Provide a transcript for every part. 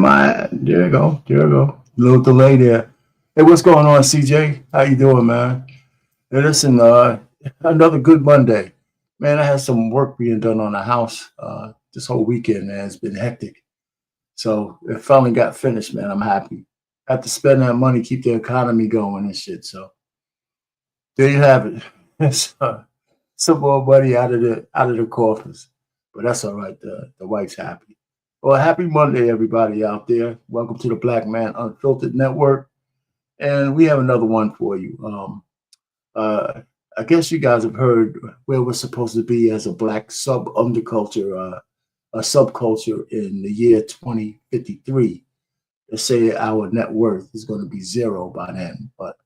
my, there you go. There you go. A little delay there. Hey, what's going on, CJ? How you doing, man? Hey, listen, another good Monday. Man, I had some work being done on the house this whole weekend, and it's been hectic. So it finally got finished, man. I'm happy. Have to spend that money, keep the economy going and shit. So there you have it. It's, some more money out of the coffers, but that's all right. The wife's happy. Well, happy Monday, everybody out there. Welcome to the Black Man Unfiltered Network, and we have another one for you. Uh, I guess you guys have heard where we're supposed to be as a black sub underculture, a subculture in the year 2053. They say our net worth is going to be zero by then, but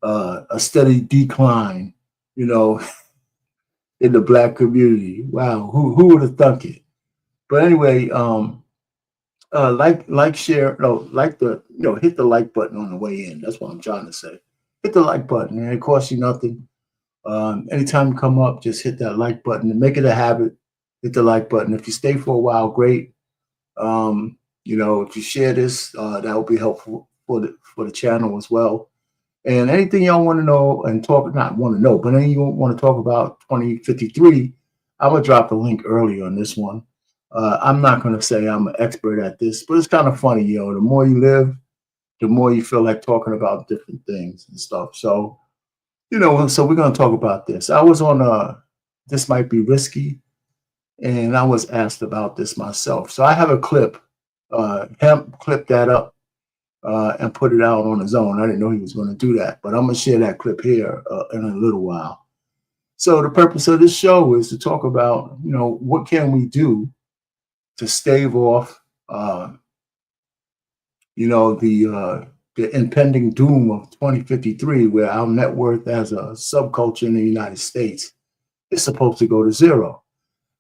a steady decline, you know, in the black community. Wow, who would have thunk it? But anyway, share, no, like the, hit the like button on the way in. That's what I'm trying to say. Hit the like button, and it costs you nothing. Anytime you come up, just hit that like button and make it a habit. Hit the like button. If you stay for a while, great. If you share this, that will be helpful for the channel as well. And anything y'all want to know and talk, not want to know, but anything you want to talk about 2053, I'm going to drop the link early on this one. I'm not going to say I'm an expert at this, but it's kind of funny, The more you live, the more you feel like talking about different things and stuff. So, so we're going to talk about this. I was on This Might Be Risky, and I was asked about this myself. So I have a clip. Hemp clipped that up and put it out on his own. I didn't know he was going to do that, but I'm going to share that clip here in a little while. So the purpose of this show is to talk about, what can we do to stave off, the impending doom of 2053, where our net worth as a subculture in the United States is supposed to go to zero.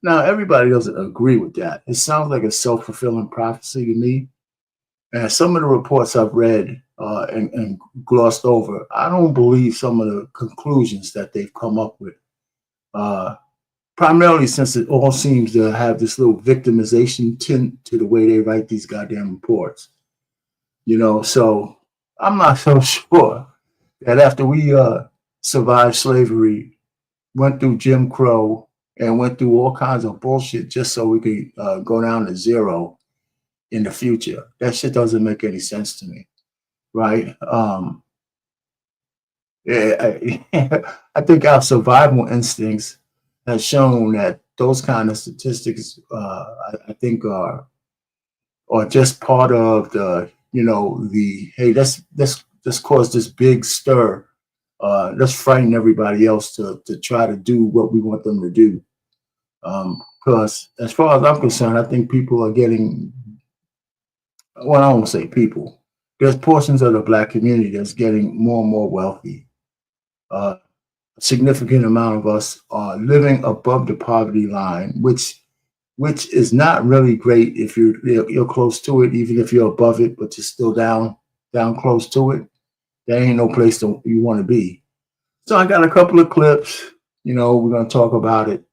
Now, everybody doesn't agree with that. It sounds like a self-fulfilling prophecy to me. And some of the reports I've read and glossed over, I don't believe some of the conclusions that they've come up with. Primarily since it all seems to have this little victimization tint to the way they write these goddamn reports. So I'm not so sure that after we survived slavery, went through Jim Crow, and went through all kinds of bullshit just so we could go down to zero in the future. That shit doesn't make any sense to me, right? I think our survival instincts has shown that those kind of statistics, I think, are just part of the, hey, let's cause this big stir. Let's frighten everybody else to try to do what we want them to do. Because as far as I'm concerned, I think people are getting, well, I don't want to say people. There's portions of the black community that's getting more and more wealthy. A significant amount of us are living above the poverty line, which is not really great if you're close to it, even if you're above it, but you're still down close to it. There ain't no place you want to be. So I got a couple of clips. We're going to talk about it.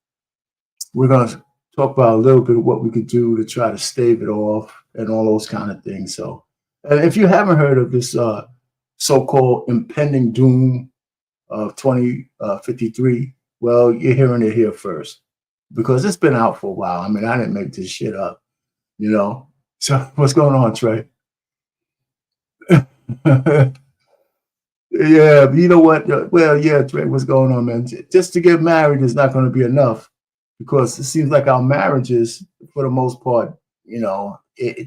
We're going to talk about a little bit of what we could do to try to stave it off and all those kind of things. So, and if you haven't heard of this so-called impending doom of 2053, well, you're hearing it here first, because it's been out for a while. I mean, I didn't make this shit up, So what's going on, Trey? Yeah, you know what? Well, yeah, Trey, what's going on, man? Just to get married is not going to be enough, because it seems like our marriages, for the most part, the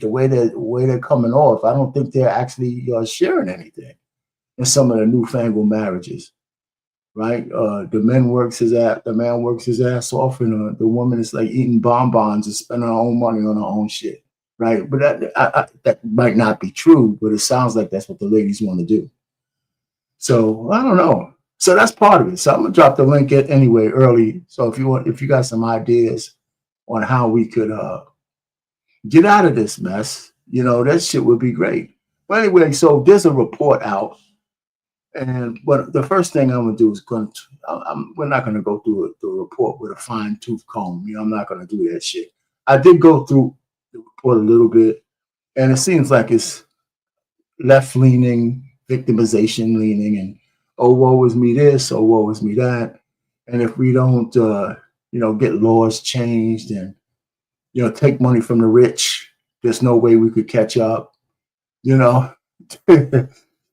way they're coming off, I don't think they're actually sharing anything in some of the newfangled marriages, right? The man works his ass off, and the woman is like eating bonbons and spending her own money on her own shit, right? But that might not be true, but it sounds like that's what the ladies want to do. So I don't know. So that's part of it. So I'm gonna drop the link anyway early. So if you got some ideas on how we could get out of this mess, that shit would be great. But anyway, so there's a report out, and the first thing I'm gonna do is we're not gonna go through the report with a fine tooth comb. I'm not gonna do that shit. I did go through the report a little bit, And it seems like it's left leaning, victimization leaning, and oh, woe is me this, oh, woe is me that. And if we don't, get laws changed and, take money from the rich, there's no way we could catch up, you know. You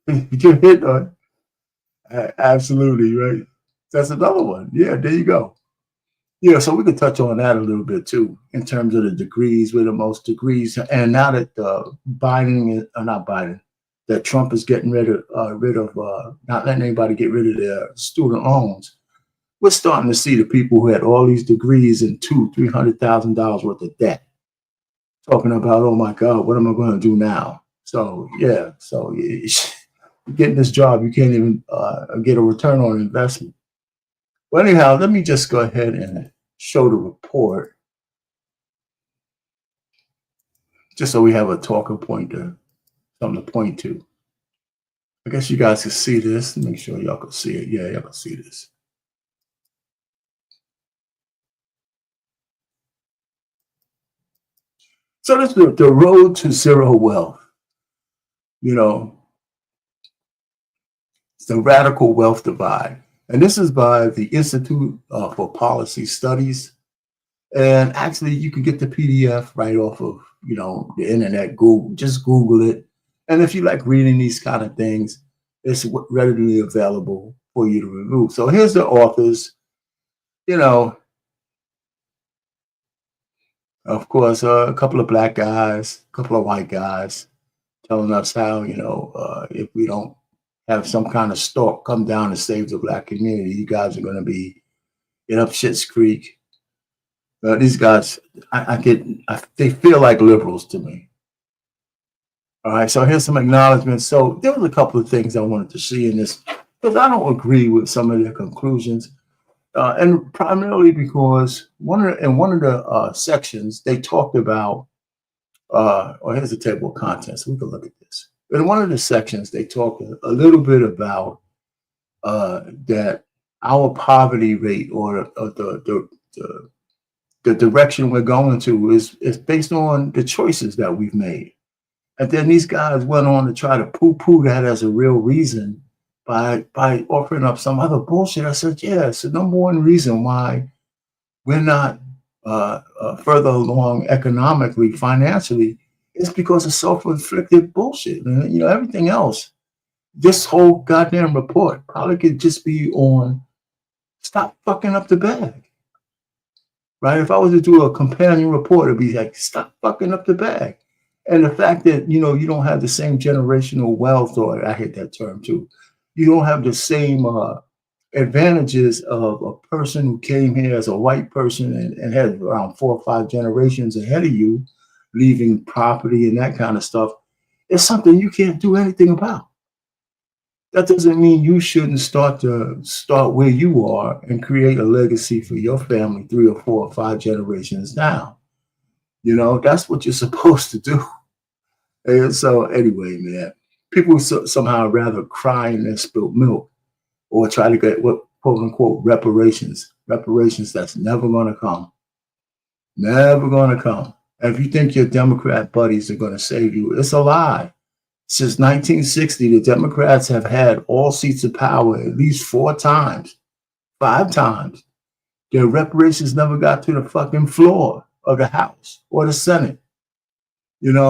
get hit on. Absolutely, right? That's another one. Yeah, there you go. Yeah, so we could touch on that a little bit too, in terms of the degrees, with the most degrees. And now that Biden, not Biden, that Trump is getting rid of not letting anybody get rid of their student loans, we're starting to see the people who had all these degrees and $200,000, $300,000 worth of debt, talking about, oh my God, what am I going to do now? So yeah, so getting this job, you can't even get a return on investment. Well, anyhow, let me just go ahead and show the report, just so we have a talking point to something to point to. I guess you guys can see this. Make sure y'all can see it. Yeah, y'all can see this. So this is the road to zero wealth. You know, it's the radical wealth divide. And this is by the Institute for Policy Studies. And actually, you can get the PDF right off of, the internet. Google, just Google it. And if you like reading these kind of things, it's readily available for you to review. So here's the authors. Of course, a couple of black guys, a couple of white guys, telling us how, if we don't have some kind of stork come down and save the black community, you guys are going to be in up shit's creek. These guys, they feel like liberals to me. All right, so here's some acknowledgments. So there was a couple of things I wanted to see in this, because I don't agree with some of their conclusions, and primarily because one of the sections they talked about. Here's the table of contents. We can look at this. In one of the sections, they talk a little bit about that our poverty rate, or the direction we're going to, is based on the choices that we've made. And then these guys went on to try to poo-poo that as a real reason by offering up some other bullshit. I said, yeah, it's the number one reason why we're not further along economically, financially, is because of self-inflicted bullshit. And everything else, this whole goddamn report probably could just be on stop fucking up the bag. Right? If I was to do a companion report, it'd be like, stop fucking up the bag. And the fact that, you don't have the same generational wealth, or I hate that term too, you don't have the same advantages of a person who came here as a white person and had around 4 or 5 generations ahead of you, leaving property and that kind of stuff. It's something you can't do anything about. That doesn't mean you shouldn't start where you are and create a legacy for your family 3 or 4 or 5 generations down. That's what you're supposed to do. And so anyway, man, people somehow rather cry in their spilt milk, or try to get what quote unquote reparations that's never going to come. Never going to come. And if you think your Democrat buddies are going to save you, it's a lie. Since 1960, the Democrats have had all seats of power at least 4 times, 5 times. Their reparations never got to the fucking floor of the House or the Senate.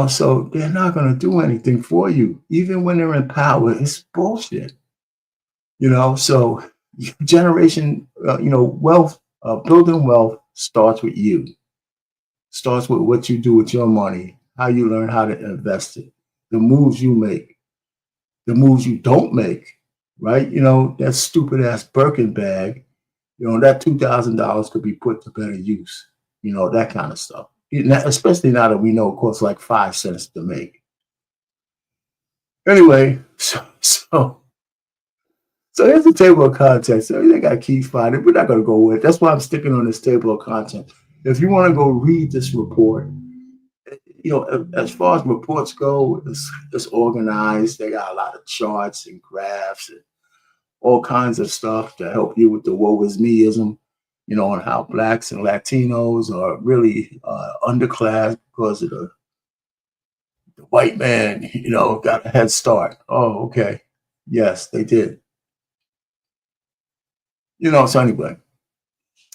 So they're not going to do anything for you. Even when they're in power, it's bullshit. So generation, wealth, building wealth starts with you. Starts with what you do with your money, how you learn how to invest it, the moves you make, the moves you don't make, right? That stupid ass Birkin bag, that $2,000 could be put to better use, that kind of stuff. Especially now that we know it costs like 5 cents to make. Anyway, so here's the table of contents. So they got key finding. We're not going to go with it. That's why I'm sticking on this table of contents. If you want to go read this report, as far as reports go, it's organized. They got a lot of charts and graphs and all kinds of stuff to help you with the woe is meism, on how blacks and Latinos are really underclass because of the white man, got a head start. Oh, okay. Yes, they did. So anyway,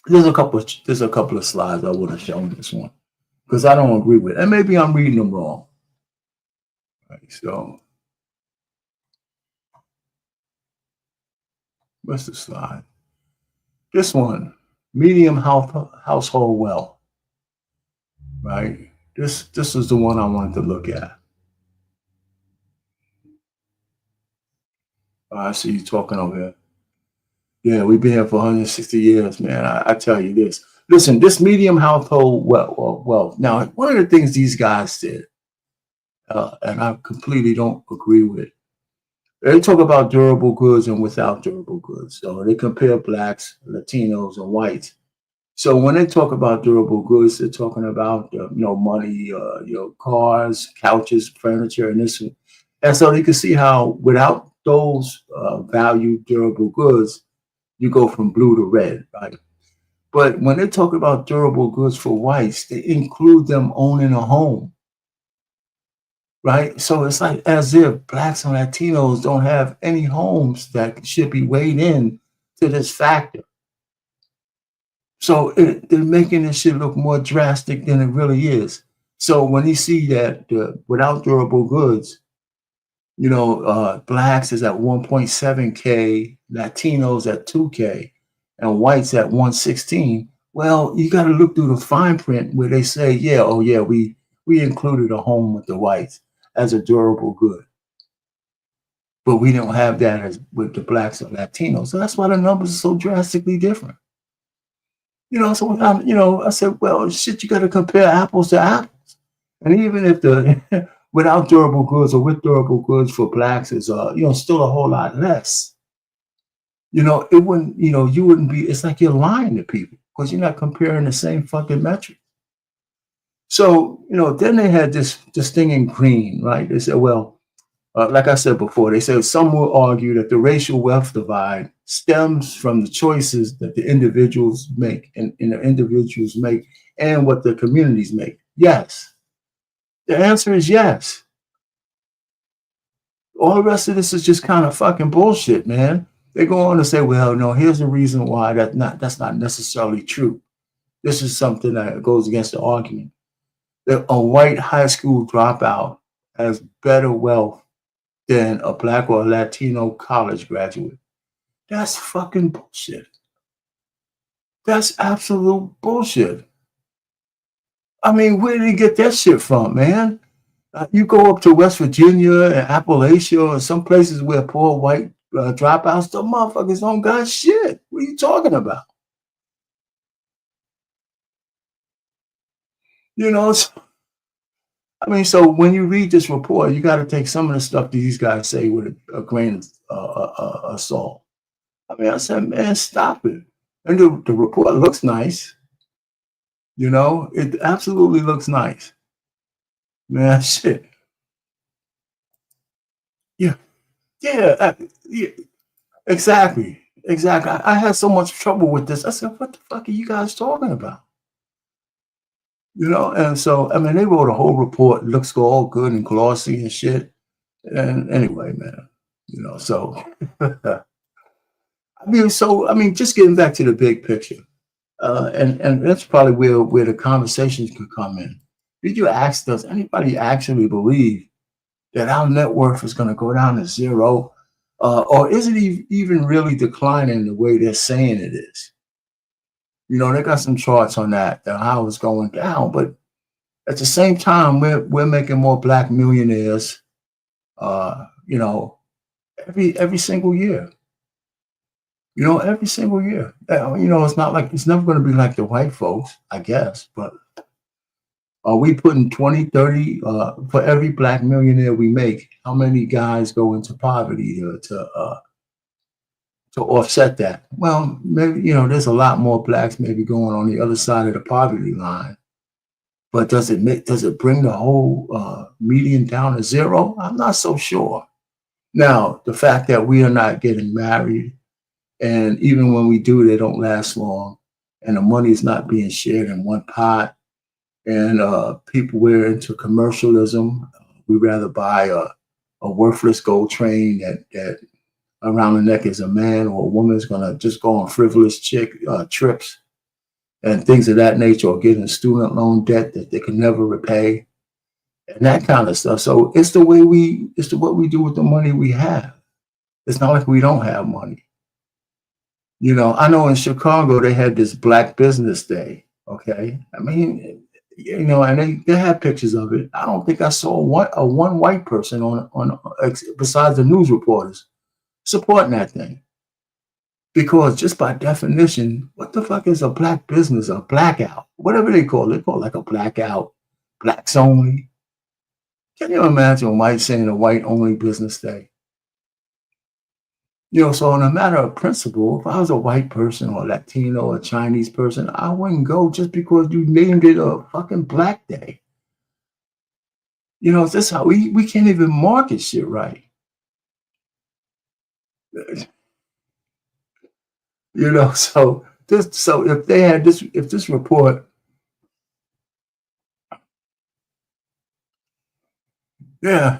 there's a couple of slides I would have shown this one because I don't agree with it. And maybe I'm reading them wrong. Right, so what's the slide? This one, medium household wealth, right? This is the one I wanted to look at. I see you talking over here. Yeah, we've been here for 160 years, man. I tell you this. Listen, this medium household wealth. Now, one of the things these guys did, and I completely don't agree with, they talk about durable goods and without durable goods. So they compare blacks, Latinos, and whites. So when they talk about durable goods, they're talking about money, cars, couches, furniture, and this. And so you can see how without those valued durable goods, you go from blue to red, right? But when they talk about durable goods for whites, they include them owning a home, right? So it's like as if blacks and Latinos don't have any homes that should be weighed in to this factor. So they're making this shit look more drastic than it really is. So when you see that without durable goods, blacks is at 1.7K, Latinos at 2K, and whites at 116. Well, you got to look through the fine print where they say, yeah, oh yeah, we included a home with the whites as a durable good, but we don't have that as with the blacks and Latinos. So that's why the numbers are so drastically different. So I said, well, shit, you got to compare apples to apples, and even if the without durable goods or with durable goods for blacks is still a whole lot less. It wouldn't, you wouldn't be, it's like you're lying to people because you're not comparing the same fucking metric. So, then they had this thing in green, right? They said, well, like I said before, they said some will argue that the racial wealth divide stems from the choices that the individuals make and what the communities make. Yes. The answer is yes. All the rest of this is just kind of fucking bullshit, man. They go on to say, well, no, here's the reason why that's not necessarily true. This is something that goes against the argument. That a white high school dropout has better wealth than a black or Latino college graduate. That's fucking bullshit. That's absolute bullshit. I mean, where did he get that shit from, man? You go up to West Virginia and Appalachia or some places where poor white dropouts, the motherfuckers don't got shit. What are you talking about? So when you read this report, you got to take some of the stuff these guys say with a grain of salt. I said, man, stop it. And the report looks nice. It absolutely looks nice. Man, shit. Yeah. Yeah. Yeah. Exactly. I had so much trouble with this. I said, what the fuck are you guys talking about? And so, they wrote a whole report. It looks all good and glossy and shit. And anyway, man, so, just getting back to the big picture. And that's probably where the conversations could come in. Did you ask, does anybody actually believe that our net worth is going to go down to zero? Or is it even really declining the way they're saying it is? They got some charts on that how it's going down, but at the same time, we're making more black millionaires, every single year. Every single year. It's not like it's never going to be like the white folks, I guess, but are we putting 20, 30 for every black millionaire we make? How many guys go into poverty to offset that? Well, maybe, there's a lot more blacks maybe going on the other side of the poverty line. But does it bring the whole median down to zero? I'm not so sure. Now, the fact that we are not getting married, and even when we do, they don't last long, and the money is not being shared in one pot, and people we're into commercialism, we'd rather buy a worthless gold chain that around the neck is a man or a woman is gonna just go on frivolous trips and things of that nature, or getting student loan debt that they can never repay, and that kind of stuff. So it's the what we do with the money we have. It's not like we don't have money. I know in Chicago they had this Black Business Day. Okay, I mean, and they had pictures of it. I don't think I saw one white person besides the news reporters supporting that thing. Because just by definition, what the fuck is a black business, a blackout? Whatever they call it like a blackout, blacks only. Can you imagine a white saying a white only business day? So in a matter of principle, if I was a white person or Latino or Chinese person, I wouldn't go just because you named it a fucking black day. That's how we can't even market shit right. So if they had this report, yeah.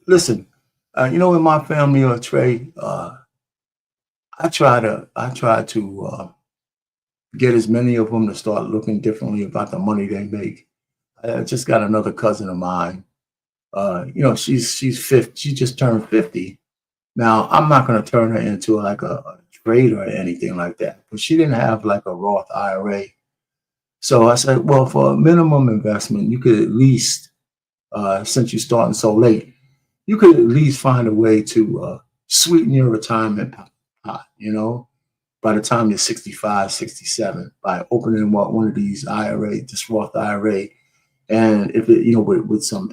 Listen, in my family or Trey, I try to get as many of them to start looking differently about the money they make. I just got another cousin of mine. She's 50. She just turned 50. Now I'm not going to turn her into like a trader or anything like that, but she didn't have like a Roth IRA. So I said, well, for a minimum investment, you could at least, since you're starting so late, you could at least find a way to sweeten your retirement pot, by the time you're 65, 67, by opening one of these this Roth IRA, and if it, with some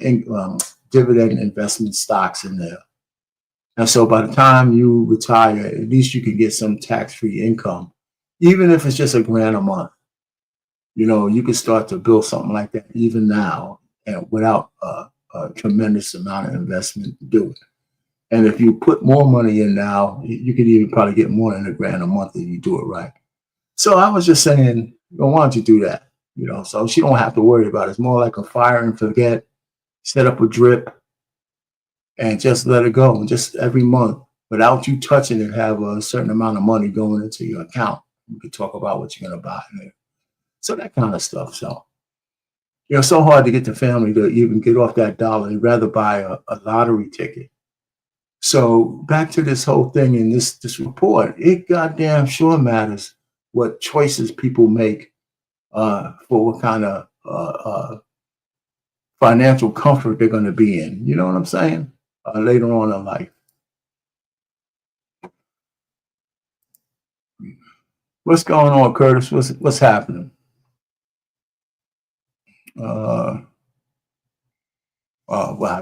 dividend investment stocks in there. And so by the time you retire, at least you can get some tax-free income, even if it's just $1,000 a month. You can start to build something like that even now, and without a tremendous amount of investment to do it. And if you put more money in now, you could even probably get more than $1,000 a month if you do it right. So I was just saying, why don't you do that? So she don't have to worry about it. It's more like a fire and forget, set up a drip, and just let it go. And just every month, without you touching it, have a certain amount of money going into your account. We could talk about what you're going to buy in there. So that kind of stuff. So, it's so hard to get the family to even get off that dollar. They'd rather buy a lottery ticket. So back to this whole thing in this report, it goddamn sure matters what choices people make for what kind of financial comfort they're going to be in. You know what I'm saying? Later on in life. What's going on, Curtis? What's happening? Well,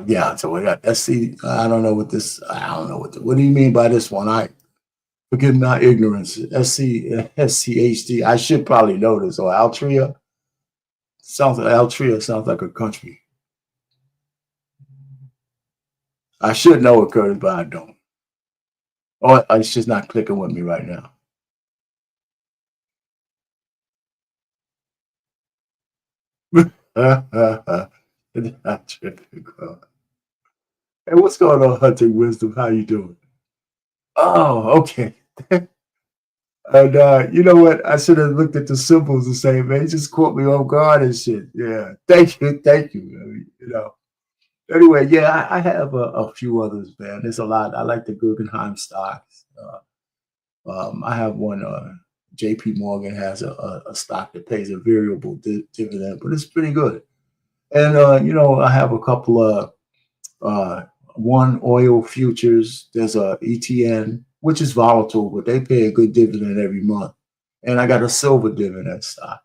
yeah. So we got SC. I don't know what this. I don't know what do you mean by this one? Forgive my ignorance. SCHD. I should probably know this. Or Altria. Altria sounds like a country. I should know it, Curtis, but I don't. Oh, it's just not clicking with me right now. Not tripping, girl. Hey, what's going on, Hunting Wisdom? How you doing? Oh, okay. And you know what? I should have looked at the symbols and say, man, he just caught me off guard and shit. Yeah. Thank you. Thank you. Anyway, yeah, I have a few others, man. There's a lot. I like the Guggenheim stocks. I have one. J.P. Morgan has a stock that pays a variable dividend, but it's pretty good. And I have a couple of one oil futures. There's a ETN, which is volatile, but they pay a good dividend every month. And I got a silver dividend stock.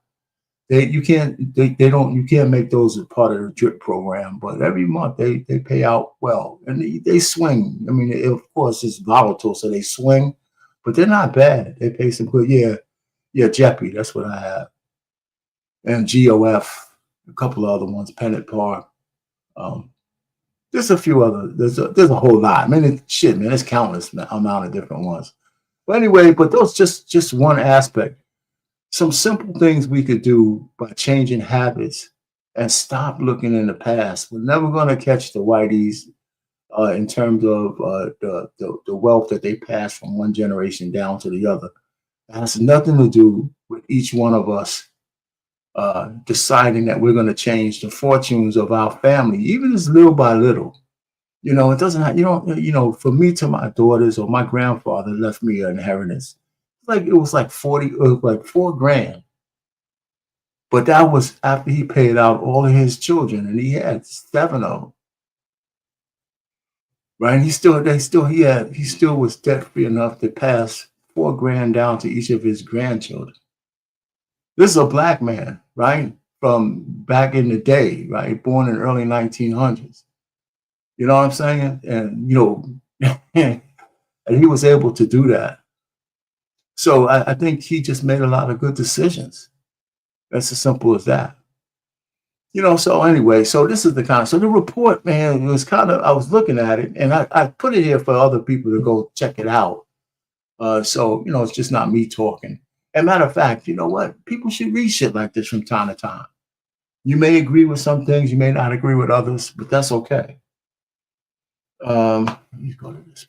You can't make those a part of the drip program, but every month they pay out well, and they swing. I mean, of course it's volatile, so they swing, but they're not bad. They pay some good. Yeah, Jeppy, that's what I have, and GOF, a couple of other ones, Pennant Par. There's a few other. There's a whole lot. I mean, shit, man, it's countless amount of different ones. But anyway, but those just one aspect. Some simple things we could do by changing habits and stop looking in the past. We're never going to catch the whiteys in terms of the wealth that they pass from one generation down to the other. It has nothing to do with each one of us deciding that we're going to change the fortunes of our family, even as little by little. You know, it doesn't have, you don't, you know, for me to my daughters or my grandfather left me an inheritance. It was like 40, it was like 4 grand. But that was after he paid out all of his children, and he had 7 of them. Right? And he still was debt free enough to pass 4 grand down to each of his grandchildren. This is a black man, right? From back in the day, right? Born in early 1900s. You know what I'm saying? And, you know, and he was able to do that. So I think he just made a lot of good decisions. That's as simple as that. You know, so anyway, so this is the kind of, so the report, man, it was kind of, I was looking at it and I put it here for other people to go check it out. So, you know, it's just not me talking. And matter of fact, you know what? People should read shit like this from time to time. You may agree with some things, you may not agree with others, but that's okay. Let me go to this.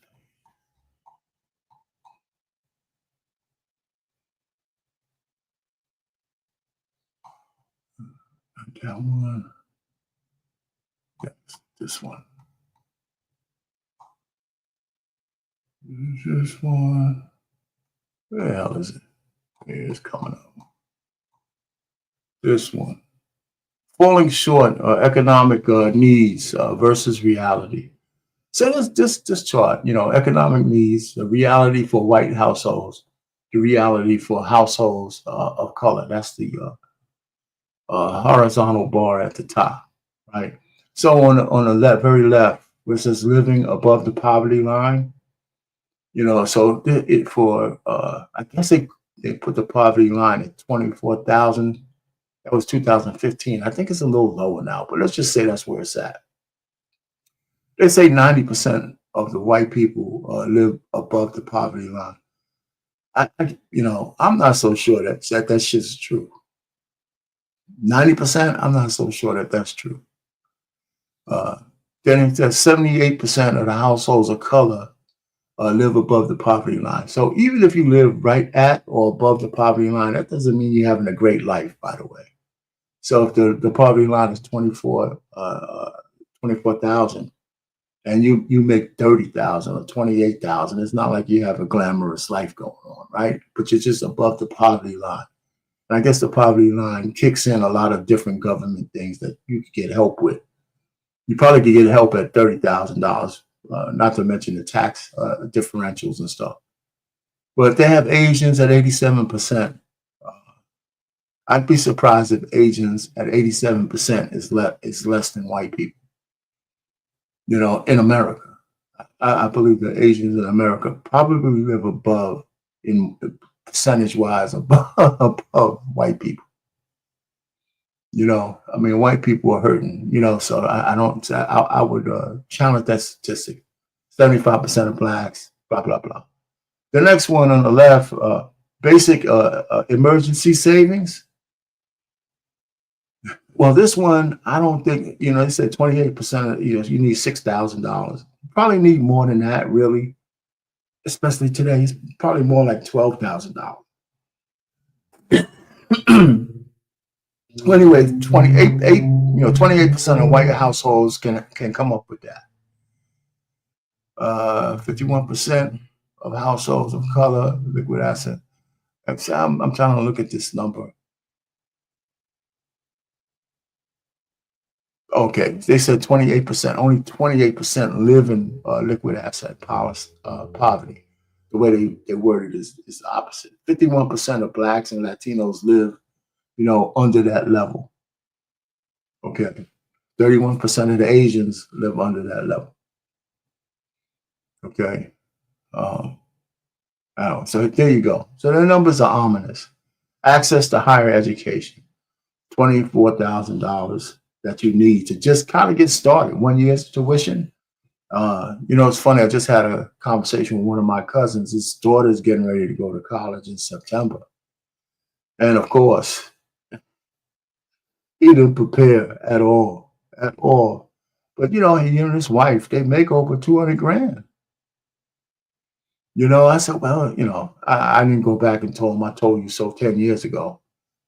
That one. Yes, this one. This one. Where the hell is it? It's coming up. This one. Falling short economic needs versus reality. So this chart, you know, economic needs, the reality for white households, the reality for households of color. That's the horizontal bar at the top, right? So on the left, very left, where it says living above the poverty line, you know, so it for I guess they put the poverty line at 24,000. That was 2015. I think it's a little lower now, but let's just say that's where it's at. They say 90% of the white people live above the poverty line. You know, I'm not so sure that shit's true. 90%, I'm not so sure that that's true. Then it says 78% of the households of color live above the poverty line. So even if you live right at or above the poverty line, that doesn't mean you're having a great life, by the way. So if the poverty line is 24,000 and you make 30,000 or 28,000, it's not like you have a glamorous life going on, right? But you're just above the poverty line. And I guess the poverty line kicks in a lot of different government things that you could get help with. You probably could get help at $30,000, not to mention the tax differentials and stuff. But they have Asians at 87%. I'd be surprised if Asians at 87% is less than white people. You know, in America, I believe that Asians in America probably live above, in percentage-wise, above white people. You know, I mean, white people are hurting. You know, so I would challenge that statistic. 75% of blacks, blah blah blah. The next one on the left, basic emergency savings. Well, this one, I don't think, you know, they said 28% of, you know, you need $6,000. You probably need more than that, really, especially today. It's probably more like $12,000. Well, anyway, 28% of white households can come up with that. 51% of households of color, liquid asset. I'm trying to look at this number. Okay, they said 28%. Only 28% live in liquid asset poverty. The way they worded is the opposite. 51% of blacks and Latinos live, you know, under that level. Okay, 31% of the Asians live under that level. Okay, so there you go. So the numbers are ominous. Access to higher education, $24,000 that you need to just kind of get started. 1 year's tuition. You know, it's funny. I just had a conversation with one of my cousins. His daughter's getting ready to go to college in September. And of course, He didn't prepare at all, at all. But he and his wife, they make over 200 grand. I said, well, I didn't go back and told him I told you so 10 years ago,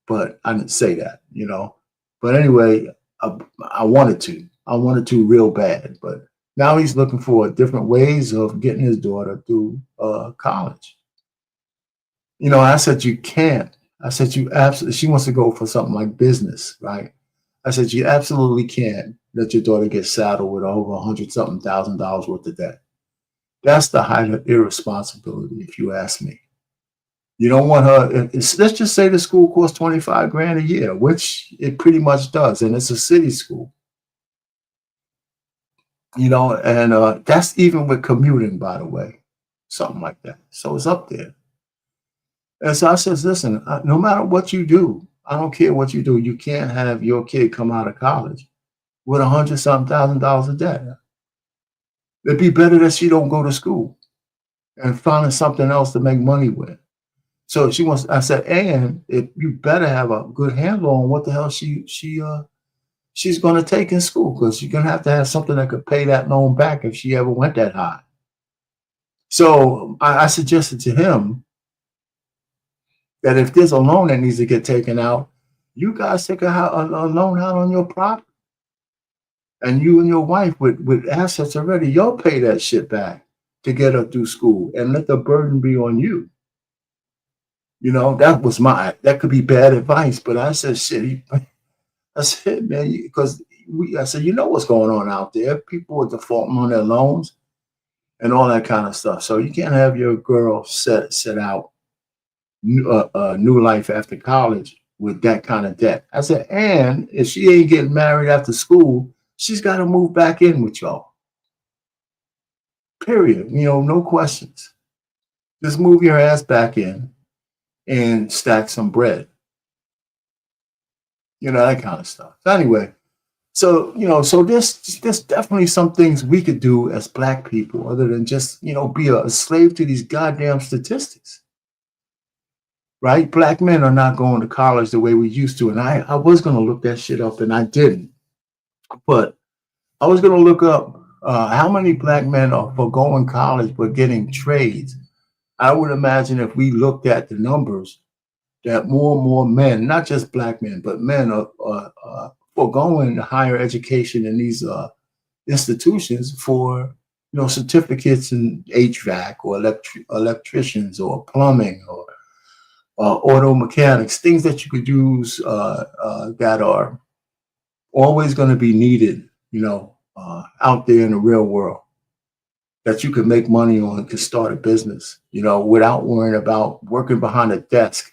but I didn't say that. But anyway, I, I wanted to. I wanted to real bad, but now he's looking for different ways of getting his daughter through college. I said, you can't. I said, you absolutely, she wants to go for something like business, right? I said, you absolutely can't let your daughter get saddled with over 100 something thousand dollars worth of debt. That's the height of irresponsibility, if you ask me. You don't want her, let's just say the school costs 25 grand a year, which it pretty much does. And it's a city school, and that's even with commuting, by the way, something like that. So it's up there. And so I says, listen, no matter what you do, I don't care what you do, you can't have your kid come out of college with 100 something thousand dollars of debt. It'd be better that she don't go to school and finding something else to make money with. So I said, and if you better have a good handle on what the hell she's going to take in school, because you're going to have something that could pay that loan back if she ever went that high. So I suggested to him that if there's a loan that needs to get taken out, you guys take a loan out on your property. And you and your wife with assets already, you'll pay that shit back to get her through school and let the burden be on you. That could be bad advice, but I said, shit, I said, man, because I said, what's going on out there? People are defaulting on their loans and all that kind of stuff. So you can't have your girl set out new life after college with that kind of debt. I said, and if she ain't getting married after school, she's got to move back in with y'all. Period. No questions. Just move your ass back in and stack some bread. That kind of stuff. So anyway, so there's definitely some things we could do as Black people other than just, be a slave to these goddamn statistics. Right? Black men are not going to college the way we used to. And I was going to look that shit up and I didn't. But I was going to look up how many Black men are foregoing college but getting trades. I would imagine if we looked at the numbers, that more and more men, not just Black men, but men are foregoing higher education in these institutions for certificates in HVAC or electricians or plumbing or auto mechanics, things that you could use that are always going to be needed, out there in the real world, that you could make money on and could start a business, without worrying about working behind a desk,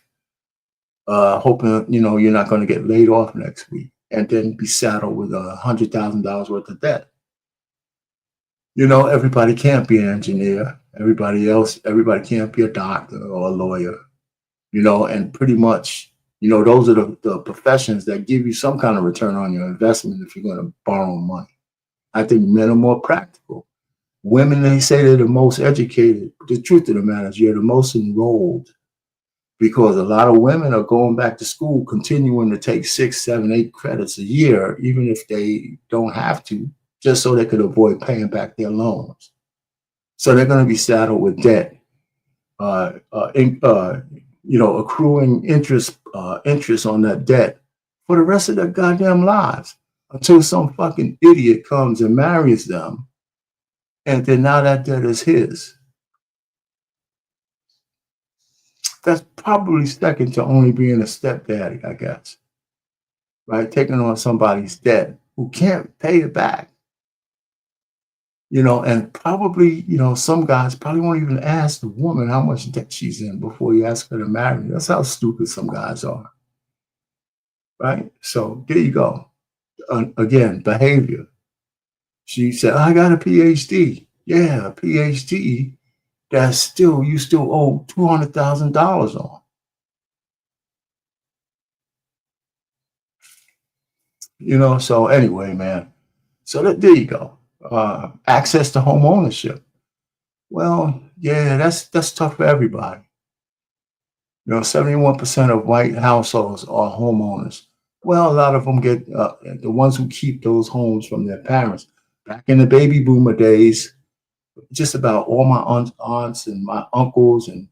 hoping, you're not going to get laid off next week and then be saddled with $100,000 worth of debt. Everybody can't be an engineer. Everybody can't be a doctor or a lawyer, and pretty much, those are the professions that give you some kind of return on your investment if you're going to borrow money. I think men are more practical. Women, they say they're the most educated. The truth of the matter is you're the most enrolled, because a lot of women are going back to school, continuing to take 6, 7, 8 credits a year, even if they don't have to, just so they could avoid paying back their loans. So they're going to be saddled with debt, accruing interest on that debt for the rest of their goddamn lives until some fucking idiot comes and marries them. And then now that debt is his. That's probably second to only being a stepdaddy, I guess. Right? Taking on somebody's debt who can't pay it back. And probably, some guys probably won't even ask the woman how much debt she's in before you ask her to marry. That's how stupid some guys are. Right? So there you go. Again, behavior. She said, I got a PhD. Yeah, a PhD you still owe $200,000 on. So anyway, man. So there you go. Access to home ownership. Well, yeah, that's tough for everybody. 71% of white households are homeowners. Well, a lot of them get the ones who keep those homes from their parents. Back in the baby boomer days, just about all my aunts and my uncles and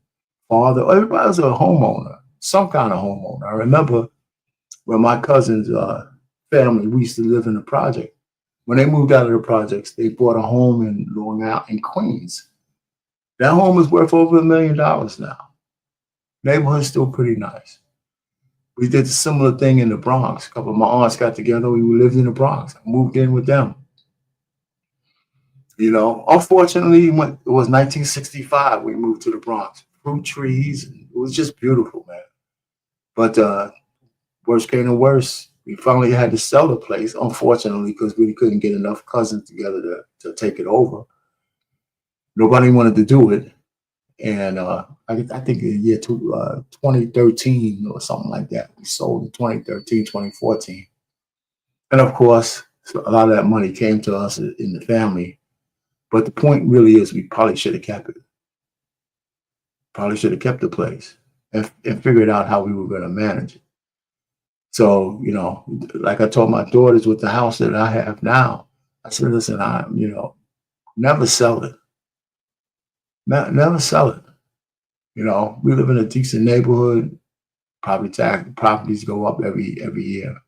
father, everybody was a homeowner, some kind of homeowner. I remember when my cousins' family, we used to live in the project. When they moved out of the projects, they bought a home in Long Island, in Queens. That home is worth over $1 million now. Neighborhood's still pretty nice. We did a similar thing in the Bronx. A couple of my aunts got together. We lived in the Bronx. I moved in with them. Unfortunately, when it was 1965, we moved to the Bronx. Fruit trees, and it was just beautiful, man. But worst came to worst, we finally had to sell the place, unfortunately, because we couldn't get enough cousins together to take it over. Nobody wanted to do it. And I think in the year 2013 or something like that, we sold in 2013, 2014. And of course, so a lot of that money came to us in the family. But the point really is we probably should have kept it. Probably should have kept the place and figured out how we were going to manage it. So, like I told my daughters with the house that I have now, I said, listen, never sell it. Never sell it. We live in a decent neighborhood. Properties go up every year.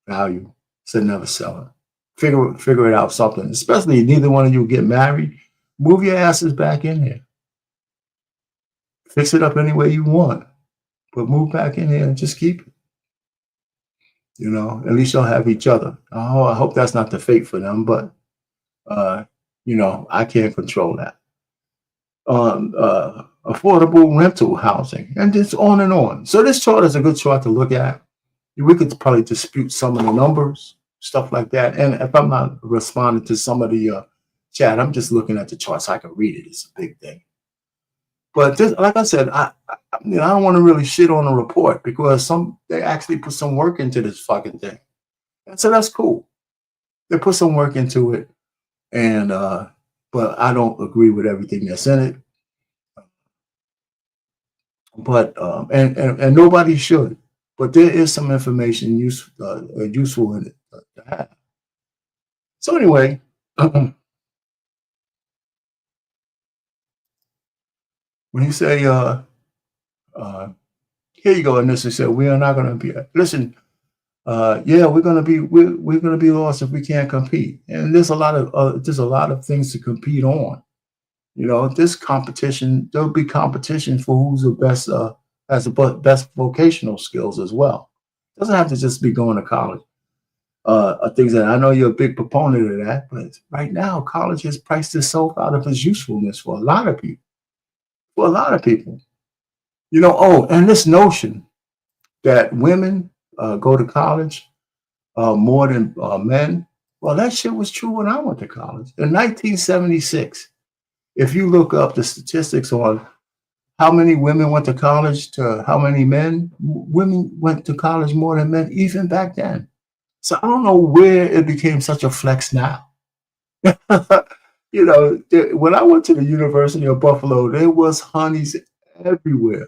Value. So never sell it. Figure it out something. Especially if neither one of you get married, move your asses back in here. Fix it up any way you want, but move back in here and just keep it. At least you'll have each other. Oh, I hope that's not the fate for them, but uh, I can't control that. Affordable rental housing, and just on and on. So this chart is a good chart to look at. We could probably dispute some of the numbers, stuff like that. And if I'm not responding to some of the chat, I'm just looking at the chart so I can read it. It's a big thing. But this, like I said, I don't want to really shit on the report because they actually put some work into this fucking thing, and so that's cool. They put some work into it, and but I don't agree with everything that's in it. But and nobody should. But there is some information useful in it to have. So anyway, when you say here you go, and this is said we are not going to be listen. Yeah, we're going to be lost if we can't compete, and there's a lot of things to compete on. This competition, there'll be competition for who's the best, has the best vocational skills as well. It doesn't have to just be going to college. Things that I know you're a big proponent of that, but right now college has priced itself out of its usefulness for a lot of people. For a lot of people, and this notion that women go to college more than men. Well, that shit was true when I went to college in 1976. If you look up the statistics on how many women went to college to how many men, women went to college more than men, even back then. So I don't know where it became such a flex now. When I went to the University of Buffalo, there was honeys everywhere,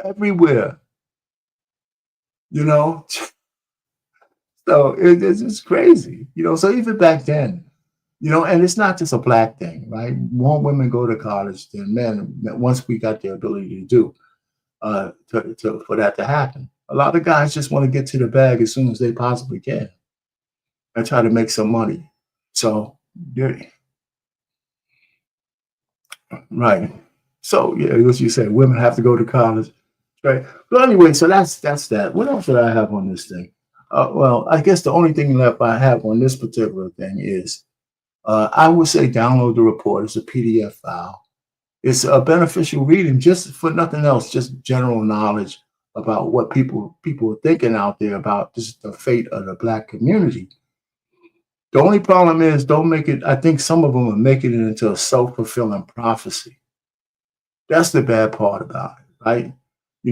everywhere. You know, so it's just crazy. So even back then, and it's not just a black thing, right? More women go to college than men once we got the ability to do for that to happen. A lot of guys just want to get to the bag as soon as they possibly can and try to make some money. So, right. So, yeah, as you said, women have to go to college, right? But anyway, so that's that. What else did I have on this thing? Well, I guess the only thing left I have on this particular thing is I would say download the report. It's a PDF file. It's a beneficial reading, just for nothing else, just general knowledge about what people are thinking out there about just the fate of the Black community. The only problem is don't make it. I think some of them are making it into a self-fulfilling prophecy. That's the bad part about it, right?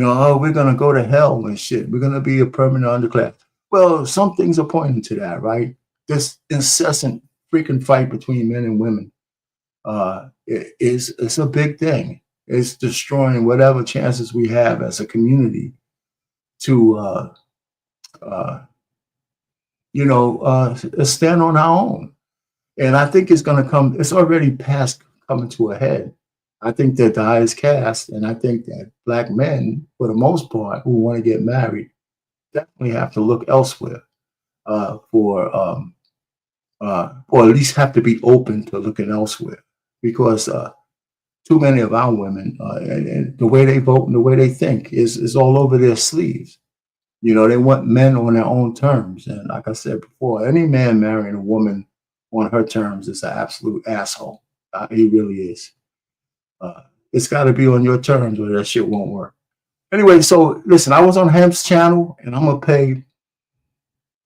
Oh, we're gonna go to hell and shit. We're gonna be a permanent underclass. Well, some things are pointing to that, right? This incessant freaking fight between men and women it's a big thing. It's destroying whatever chances we have as a community to stand on our own. And I think it's going to come. It's already past coming to a head. I think that the eye is cast, and I think that black men, for the most part, who want to get married, definitely have to look elsewhere or at least have to be open to looking elsewhere, because too many of our women and the way they vote and the way they think is all over their sleeves. They want men on their own terms, and like I said before, any man marrying a woman on her terms is an absolute asshole. He really is. It's got to be on your terms, or that shit won't work. Anyway, so listen, I was on Hemp's channel, and I'm gonna pay.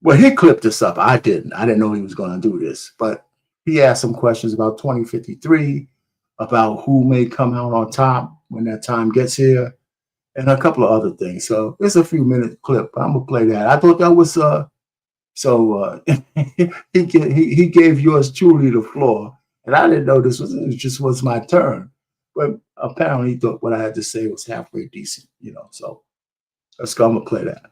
Well, he clipped this up. I didn't. I didn't know he was going to do this, but he asked some questions about 2053, about who may come out on top when that time gets here, and a couple of other things. So it's a few minute clip. But I'm gonna play that. I thought that was he gave yours truly the floor, and I didn't know was my turn, but apparently he thought what I had to say was halfway decent. So let's go. I'm gonna play that.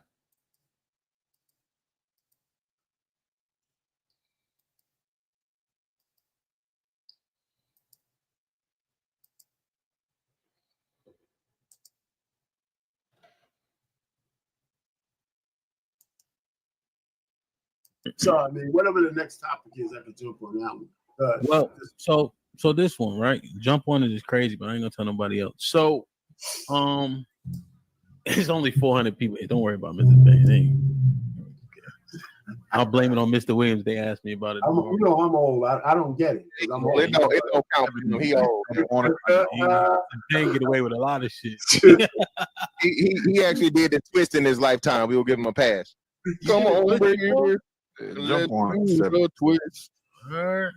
So I mean, whatever the next topic is, I can jump on that one. Well, so this one, right? Jump on it is crazy, but I ain't gonna tell nobody else. So, it's only 400 people here. Don't worry about Mr. Payne. I'll blame it on Mr. Williams. They asked me about it. I'm old. I don't get it. I'm old. It don't count. He old. Payne get away with a lot of shit. he actually did the twist in his lifetime. We will give him a pass. Come on, baby. Jump on. Twist. The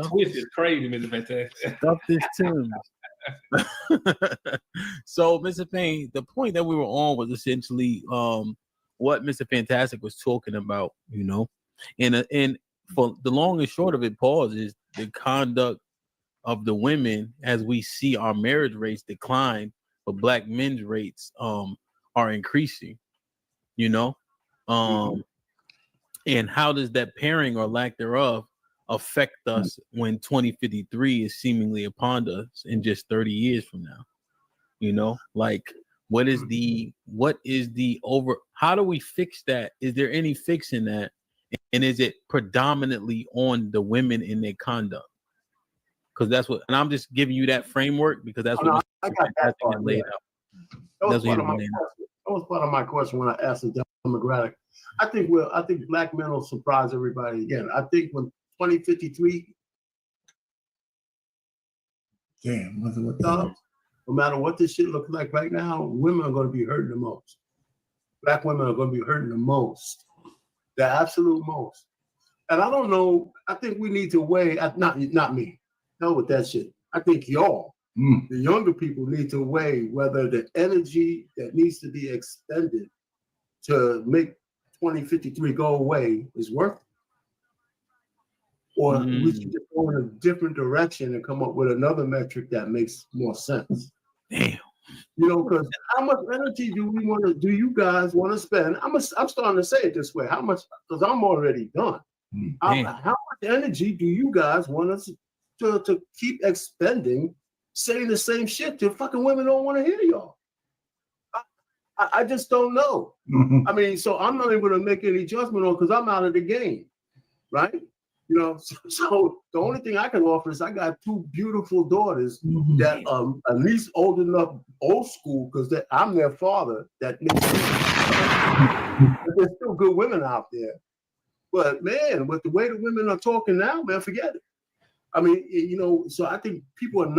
twist is crazy, Mr. Fantastic. Stuff this tune. So, Mr. Payne, the point that we were on was essentially what Mr. Fantastic was talking about, and for the long and short of it, pause, is the conduct of the women as we see our marriage rates decline, but black men's rates are increasing, and how does that pairing or lack thereof affect us when 2053 is seemingly upon us in just 30 years from now? Like, what is the how do we fix that? Is there any fixing that? And is it predominantly on the women in their conduct? Because that's what, and I'm just giving you that framework because that's what I got that part laid out. That was part of my question when I asked the demographic. I think black men will surprise everybody again. I think when 2053, no matter what this shit looks like right now, women are going to be hurting the most. Black women are going to be hurting the most, the absolute most. And I don't know. I think we need to weigh. Not me. No, with that shit. I think y'all, the younger people, need to weigh whether the energy that needs to be expended to make 2053 go away is worth it. Or we should just go in a different direction and come up with another metric that makes more sense. Damn. Because how much energy do you guys want to spend? I'm starting to say it this way. How much? Because I'm already done. How much energy do you guys want us to keep expending, saying the same shit till fucking women don't want to hear y'all? I just don't know. I mean, so I'm not able to make any judgment on because I'm out of the game, right? So the only thing I can offer is I got two beautiful daughters that at least old enough, old school, because I'm their father. That there's still good women out there, but man, with the way the women are talking now, man, forget it. I mean, so I think people are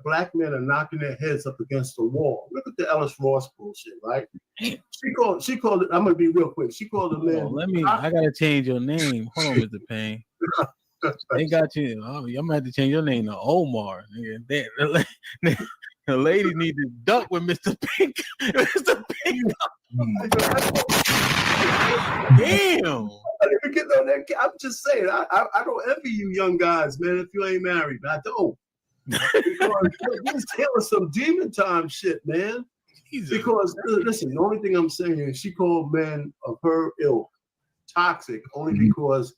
black men are knocking their heads up against the wall. Look at the Ellis Ross bullshit, right? She called it, I'm going to be real quick. She called the man. I got to change your name. Hold on, Mr. Payne. They got you. I'm going to have to change your name to Omar. The ladies need to duck with Mr. Pink. Mr. Pink. Damn. I'm just saying, I don't envy you young guys, man, if you ain't married. I don't. Because he's telling some demon time shit, man. Jesus. Because listen, the only thing I'm saying is she called men of her ilk toxic only because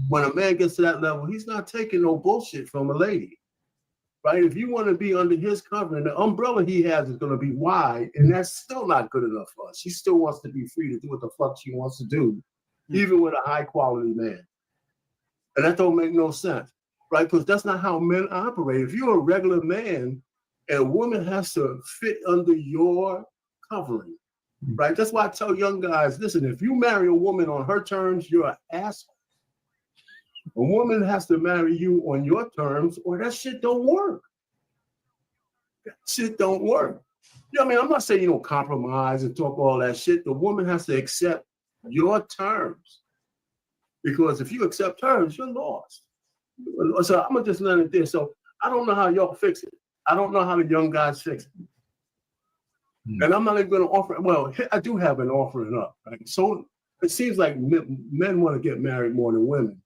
when a man gets to that level, he's not taking no bullshit from a lady. Right? If you want to be under his covenant, the umbrella he has is going to be wide, and that's still not good enough for us. She still wants to be free to do what the fuck she wants to do, even with a high quality man. And that don't make no sense, right? Because that's not how men operate. If you're a regular man, a woman has to fit under your covering, right? That's why I tell young guys, listen, if you marry a woman on her terms, you're an asshole. A woman has to marry you on your terms, or that shit don't work. That shit don't work. You know what I mean? I'm not saying you don't compromise and talk all that shit. The woman has to accept your terms. Because if you accept terms, you're lost. So I'm gonna just learn it there. So I don't know how y'all fix it. I don't know how the young guys fix it. And I'm not even gonna offer, well, I do have an offering up. Right? So it seems like men want to get married more than women.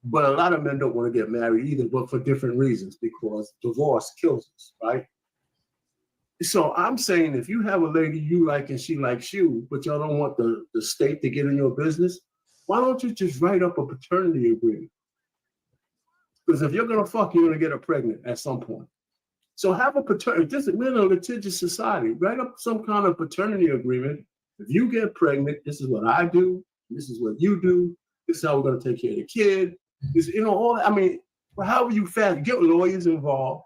But a lot of men don't want to get married either, but for different reasons, because divorce kills us, right? So I'm saying if you have a lady you like and she likes you, but y'all don't want the state to get in your business, why don't you just write up a paternity agreement? Because if you're going to fuck, you're going to get her pregnant at some point. So have a paternity, this is in a litigious society, write up some kind of paternity agreement. If you get pregnant, this is what I do, this is what you do, this is how we're going to take care of the kid. Is, you know, all I mean, however you fast, get lawyers involved,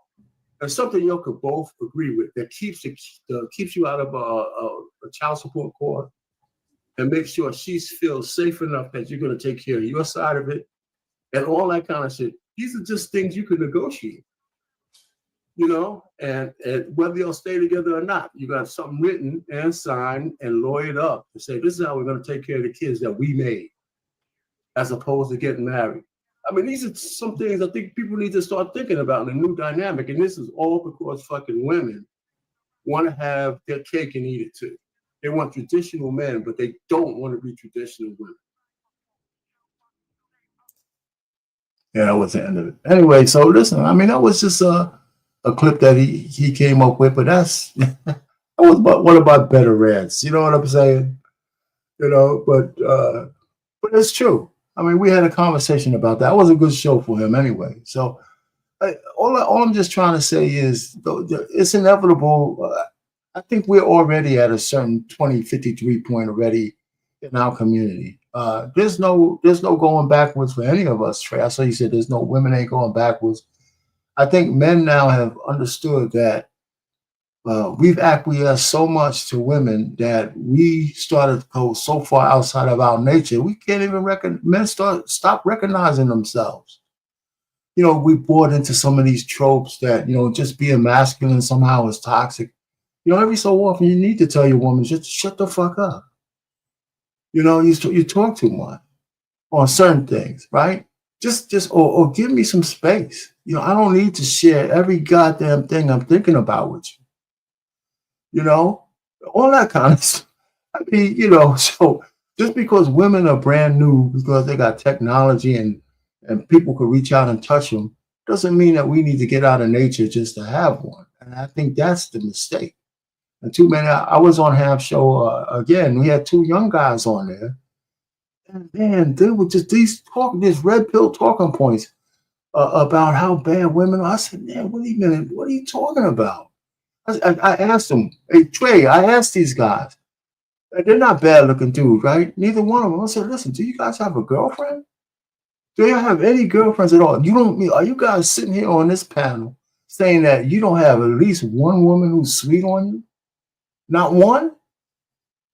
and something you could both agree with that keeps you out of a child support court, and make sure she feels safe enough that you're going to take care of your side of it, and all that kind of shit. These are just things you can negotiate, you know, and whether you'll stay together or not, you got something written and signed and lawyered up to say this is how we're going to take care of the kids that we made, as opposed to getting married. I mean, these are some things I think people need to start thinking about in a new dynamic. And this is all because fucking women want to have their cake and eat it too. They want traditional men, but they don't want to be traditional women. Yeah, that was the end of it. Anyway, so listen, I mean, that was just a clip that he came up with, but that was one of my better rants. You know what I'm saying? You know, but it's true. I mean, we had a conversation about that. It was a good show for him anyway. So all I'm just trying to say is it's inevitable. I think we're already at a certain 2053 point already in our community. There's no going backwards for any of us, Trey. I saw you said there's no women ain't going backwards. I think men now have understood that we've acquiesced so much to women that we started to go so far outside of our nature. We can't even men stop recognizing themselves. You know, we bought into some of these tropes that, you know, just being masculine somehow is toxic. You know, every so often you need to tell your woman, just shut the fuck up. You know, you talk too much on certain things, right? Or give me some space. You know, I don't need to share every goddamn thing I'm thinking about with you. You know, all that kind of stuff. I mean, you know, so just because women are brand new, because they got technology and people could reach out and touch them, doesn't mean that we need to get out of nature just to have one. And I think that's the mistake. And too many, I was on Half Show again. We had two young guys on there. And man, they were just these red pill talking points about how bad women are. I said, man, wait a minute, what are you talking about? I asked them, hey, Trey, I asked these guys. They're not bad looking dudes, right? Neither one of them. I said, listen, do you guys have a girlfriend? Do you have any girlfriends at all? Are you guys sitting here on this panel saying that you don't have at least one woman who's sweet on you? Not one?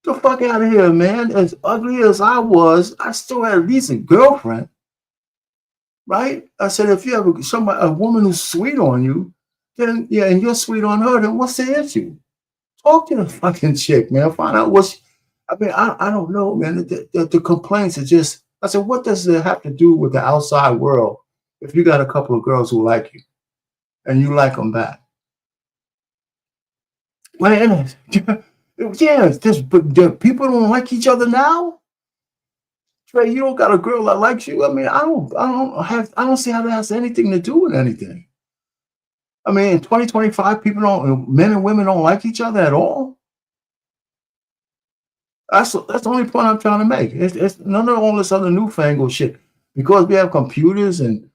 Get the fuck out of here, man. As ugly as I was, I still had at least a girlfriend. Right? I said, if you have a woman who's sweet on you, then yeah, and you're sweet on her, then what's the issue? Talk to the fucking chick, man. Find out I don't know, man. The complaints are just, I said, what does it have to do with the outside world if you got a couple of girls who like you and you like them back? Man, yeah, but people don't like each other now. Trey, you don't got a girl that likes you. I mean, I don't see how that has anything to do with anything. I mean, in 2025, men and women don't like each other at all. That's the only point I'm trying to make. It's none of all this other newfangled shit. Because we have computers and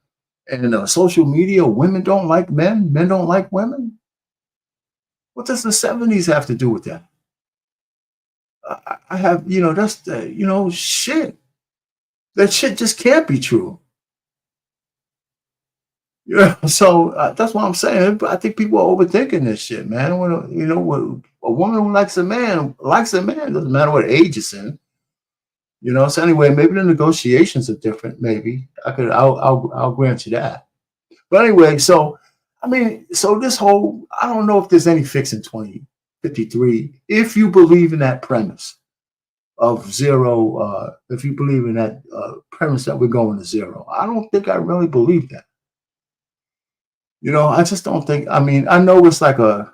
social media, women don't like men, men don't like women. What does the 70s have to do with that? I have, that's the, shit. That shit just can't be true. Yeah, so that's what I'm saying. I think people are overthinking this shit, man. When a woman who likes a man, doesn't matter what age it's in. So anyway, maybe the negotiations are different. Maybe I'll grant you that. But anyway, so I mean, so this whole, I don't know if there's any fix in 2053 if you believe in that premise of zero. If you believe in that premise that we're going to zero, I don't think I really believe that. I just don't think. I mean, I know it's like I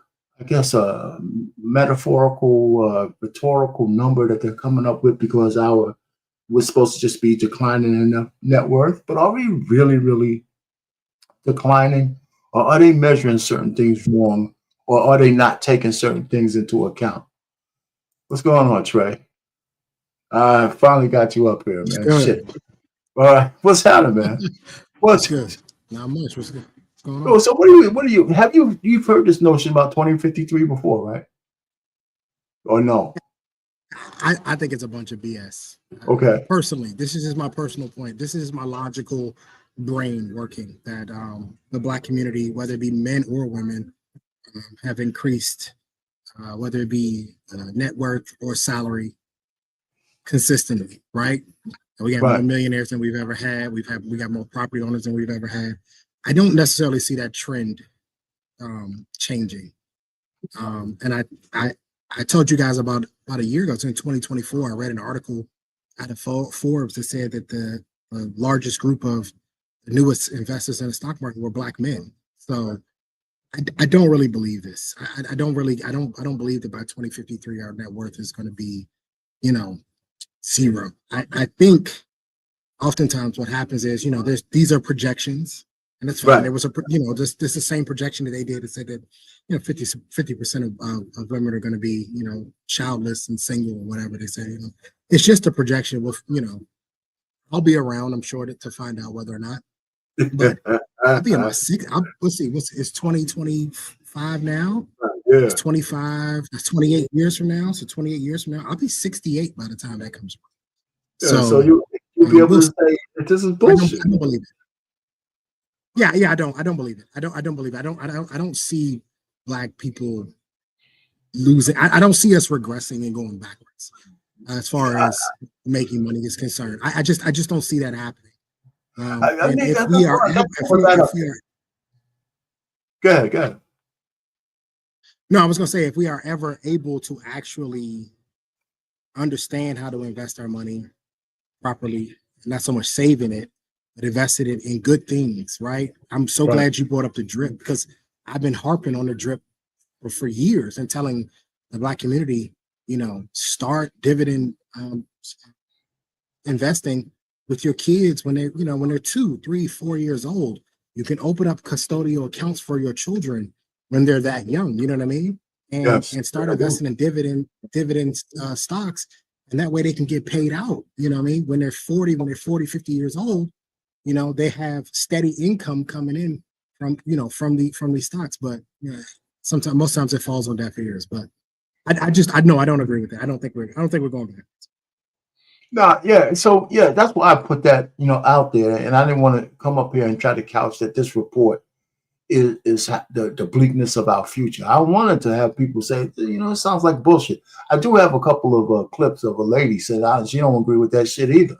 guess a metaphorical, rhetorical number that they're coming up with because we're supposed to just be declining in net worth, but are we really, really declining, or are they measuring certain things wrong, or are they not taking certain things into account? What's going on, Trey? I finally got you up here, man. Shit. All right, what's happening, man? What's good? Not much. What's good? What's going on? Oh, so you've heard this notion about 2053 before, right? Or no? I think it's a bunch of BS. Okay. Personally, this is just my personal point. This is my logical brain working that the Black community, whether it be men or women, have increased, whether it be net worth or salary, consistently, right? We have more millionaires than we've ever had. We got more property owners than we've ever had. I don't necessarily see that trend changing. And I told you guys about a year ago, so in 2024, I read an article out of Forbes that said that the largest group of the newest investors in the stock market were Black men. So I don't really believe this. I don't believe that by 2053 our net worth is going to be, zero. I think oftentimes what happens is, these are projections, and that's fine. There was this the same projection that they did to say that 50% of women are going to be childless and single or whatever they say. It's just a projection. With I'll be around, I'm sure, to find out whether or not. But I'll be in my six. Let's see, it's 2025 now. Yeah. It's 25. That's 28 years from now. So 28 years from now, I'll be 68 by the time that comes around. Yeah, so you'll be able to say that this is bullshit. I don't believe it. Yeah, I don't believe it. I don't believe it. I don't see Black people losing. I don't see us regressing and going backwards as far as making money is concerned. I just don't see that happening. Go ahead. No, I was going to say, if we are ever able to actually understand how to invest our money properly, not so much saving it, but invested it in good things, right? I'm so glad you brought up the drip, because I've been harping on the drip for years and telling the Black community, start dividend investing with your kids when they're 2, 3, 4 years old. You can open up custodial accounts for your children when they're that young, you know what I mean? And start investing in dividend stocks, and that way they can get paid out, you know what I mean? When they're 40, 50 years old, they have steady income coming in from these stocks. But most times it falls on deaf ears. But I don't agree with that. I don't think we're going back. No, yeah. So yeah, that's why I put that out there, and I didn't want to come up here and try to couch that this report is the bleakness of our future. I wanted to have people say, it sounds like bullshit. I do have a couple of clips of a lady said she don't agree with that shit either.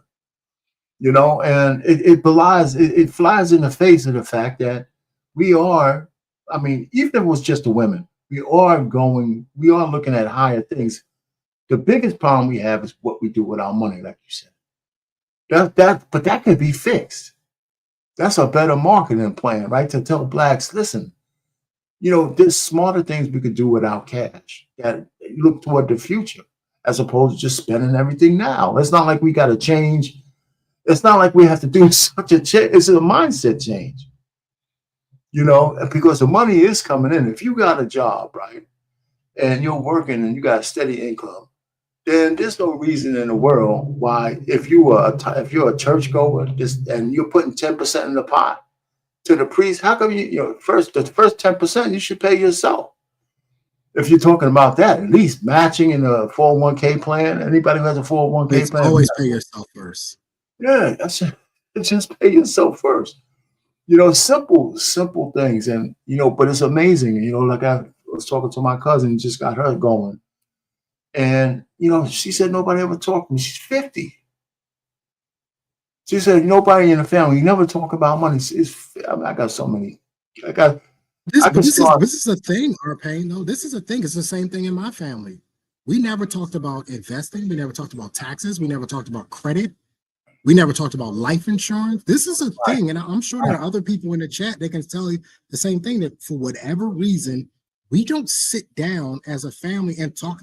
And it belies, it flies in the face of the fact that we are, I mean, even if it was just the women, we are looking at higher things. The biggest problem we have is what we do with our money, like you said. But that could be fixed. That's a better marketing plan, right? To tell Blacks, listen, there's smarter things we could do with our cash that look toward the future, as opposed to just spending everything now. It's not like we got to change. It's not like we have to do such a change. It's a mindset change, because the money is coming in. If you got a job, right, and you're working and you got a steady income, then there's no reason in the world why, if you're a churchgoer, and you're putting 10% in the pot to the priest, how come the first 10% you should pay yourself? If you're talking about that, at least matching in a 401k plan. Anybody who has a 401k plan, always pay yourself first. Yeah, just pay yourself first. Simple things, and but it's amazing. Like I was talking to my cousin, just got her going. And, she said nobody ever talked to me. She's 50. She said nobody in the family, you never talk about money. I got so many. This is a thing, Payne. No, this is a thing. It's the same thing in my family. We never talked about investing. We never talked about taxes. We never talked about credit. We never talked about life insurance. This is a thing. And I'm sure there are other people in the chat that can tell you the same thing, that for whatever reason, we don't sit down as a family and talk.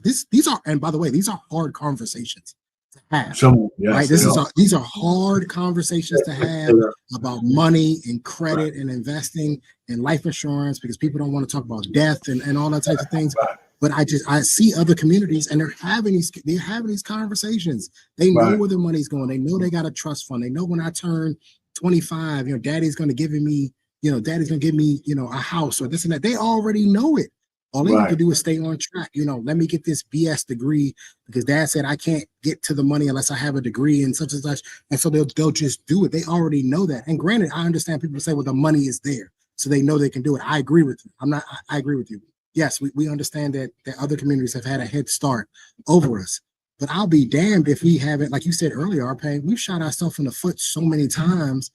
And by the way, these are hard conversations to have. Right? These are hard conversations to have about money and credit and investing and life insurance, because people don't want to talk about death and all that type of things. But I see other communities, and they're having these conversations. They know where the money's going. They know they got a trust fund. They know when I turn 25, daddy's going to give me, a house or this and that. They already know it. All they need to do is stay on track. Let me get this BS degree because dad said I can't get to the money unless I have a degree and such and such. And so they'll just do it. They already know that. And granted, I understand people say, well, the money is there, so they know they can do it. I agree with you. I agree with you. Yes, we understand that other communities have had a head start over us. But I'll be damned if we haven't, like you said earlier, Payne, we've shot ourselves in the foot so many times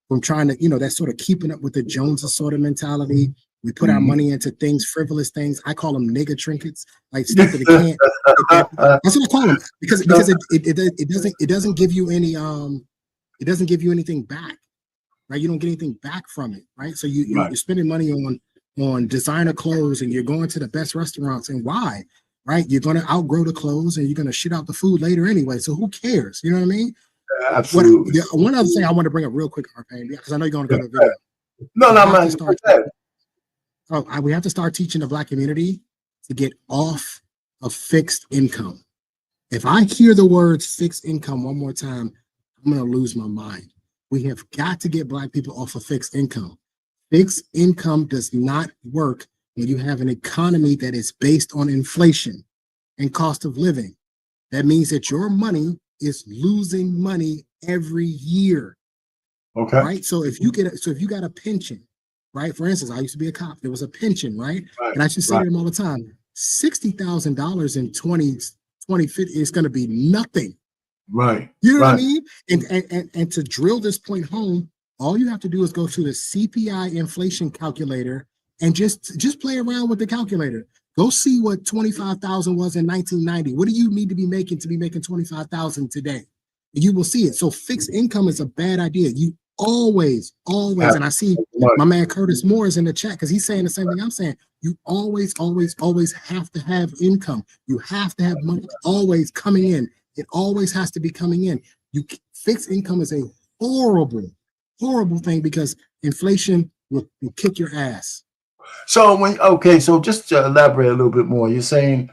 from trying to, that sort of keeping up with the Joneses sort of mentality. We put our money into things, frivolous things. I call them nigga trinkets, like stuff that it can't. That's what I call them, because it doesn't give you any it doesn't give you anything back, right? You don't get anything back from it, right? So you're spending money on designer clothes, and you're going to the best restaurants, and why? Right? You're going to outgrow the clothes, and you're going to shit out the food later anyway. So who cares? You know what I mean? Absolutely. One other thing I want to bring up real quick, Payne, because I know you're going to go to the video. We have to start teaching the Black community to get off of fixed income. If I hear the words fixed income one more time, I'm going to lose my mind. We have got to get Black people off of fixed income. Fixed income does not work when you have an economy that is based on inflation and cost of living. That means that your money is losing money every year. Okay. Right. So if you got a pension, right? For instance, I used to be a cop. There was a pension, right? And I used to say to them all the time, $60,000 in 2050 is going to be nothing. Right. You know what I mean? And to drill this point home, all you have to do is go to the CPI inflation calculator and just play around with the calculator. Go see what 25,000 was in 1990. What do you need to be making 25,000 today? And you will see it. So fixed income is a bad idea. You always, and I see my man Curtis Moore is in the chat because he's saying the same thing I'm saying. You always have to have income. You have to have money always coming in. It always has to be coming in. Fixed income is a horrible thing because inflation will kick your ass. So just to elaborate a little bit more, you're saying,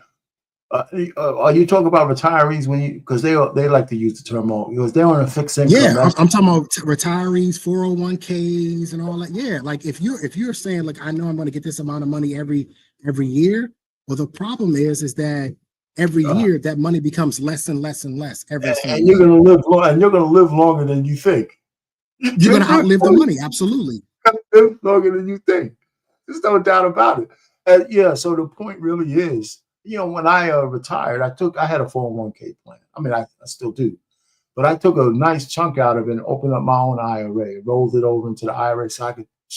are you talking about retirees because they like to use the term because they're on a fixed income? Yeah, I'm talking about retirees, 401ks, and all that. Yeah, like if you're saying like I know I'm going to get this amount of money every year, well the problem is that every year that money becomes less and less and less every single and you're going to live long, and you're going to live longer than you think. You're going to outlive the money, absolutely. Live longer than you think. There's no doubt about it. So the point really is, when I retired, I had a 401k plan. I mean, I still do, but I took a nice chunk out of it and opened up my own IRA, rolled it over into the IRA so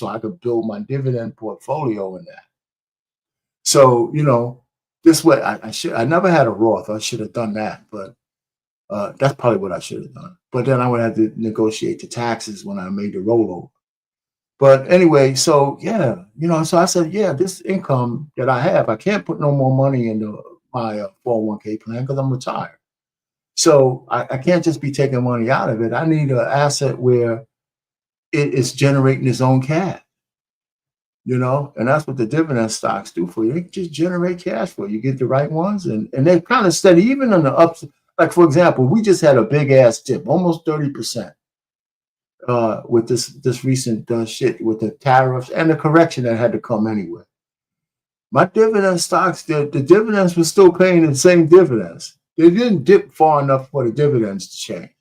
I could build my dividend portfolio in that. So, this way I never had a Roth. I should have done that, but that's probably what I should have done. But then I would have to negotiate the taxes when I made the rollover. But anyway, so so I said, this income that I have, I can't put no more money into my 401k plan because I'm retired. So I can't just be taking money out of it. I need an asset where it is generating its own cash. you know, and that's what the dividend stocks do for you. They just generate cash flow. You get the right ones, and they're kind of steady, even on the ups. Like, for example, we just had a big ass dip, almost 30%, with this recent shit with the tariffs and the correction that had to come anyway. My dividend stocks, the dividends were still paying the same dividends. They didn't dip far enough for the dividends to change.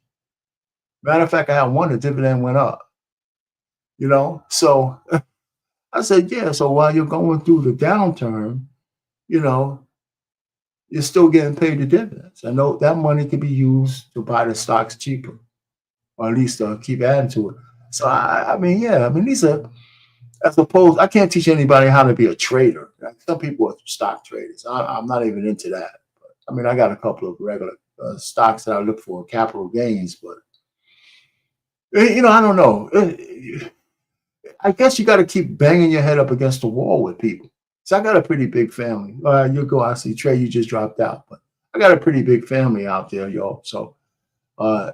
Matter of fact, I had one, the dividend went up. You know, so I said, yeah. So while you're going through the downturn, you know, you're still getting paid the dividends. I know that money could be used to buy the stocks cheaper, or at least keep adding to it. So I mean, yeah, I mean, these are, as opposed, I can't teach anybody how to be a trader. Some people are stock traders. I'm not even into that. But, I mean, I got a couple of regular stocks that I look for capital gains, but you know, I don't know. I guess you got to keep banging your head up against the wall with people. So I got a pretty big family. You go, I see Trey, you just dropped out, but I got a pretty big family out there, y'all. So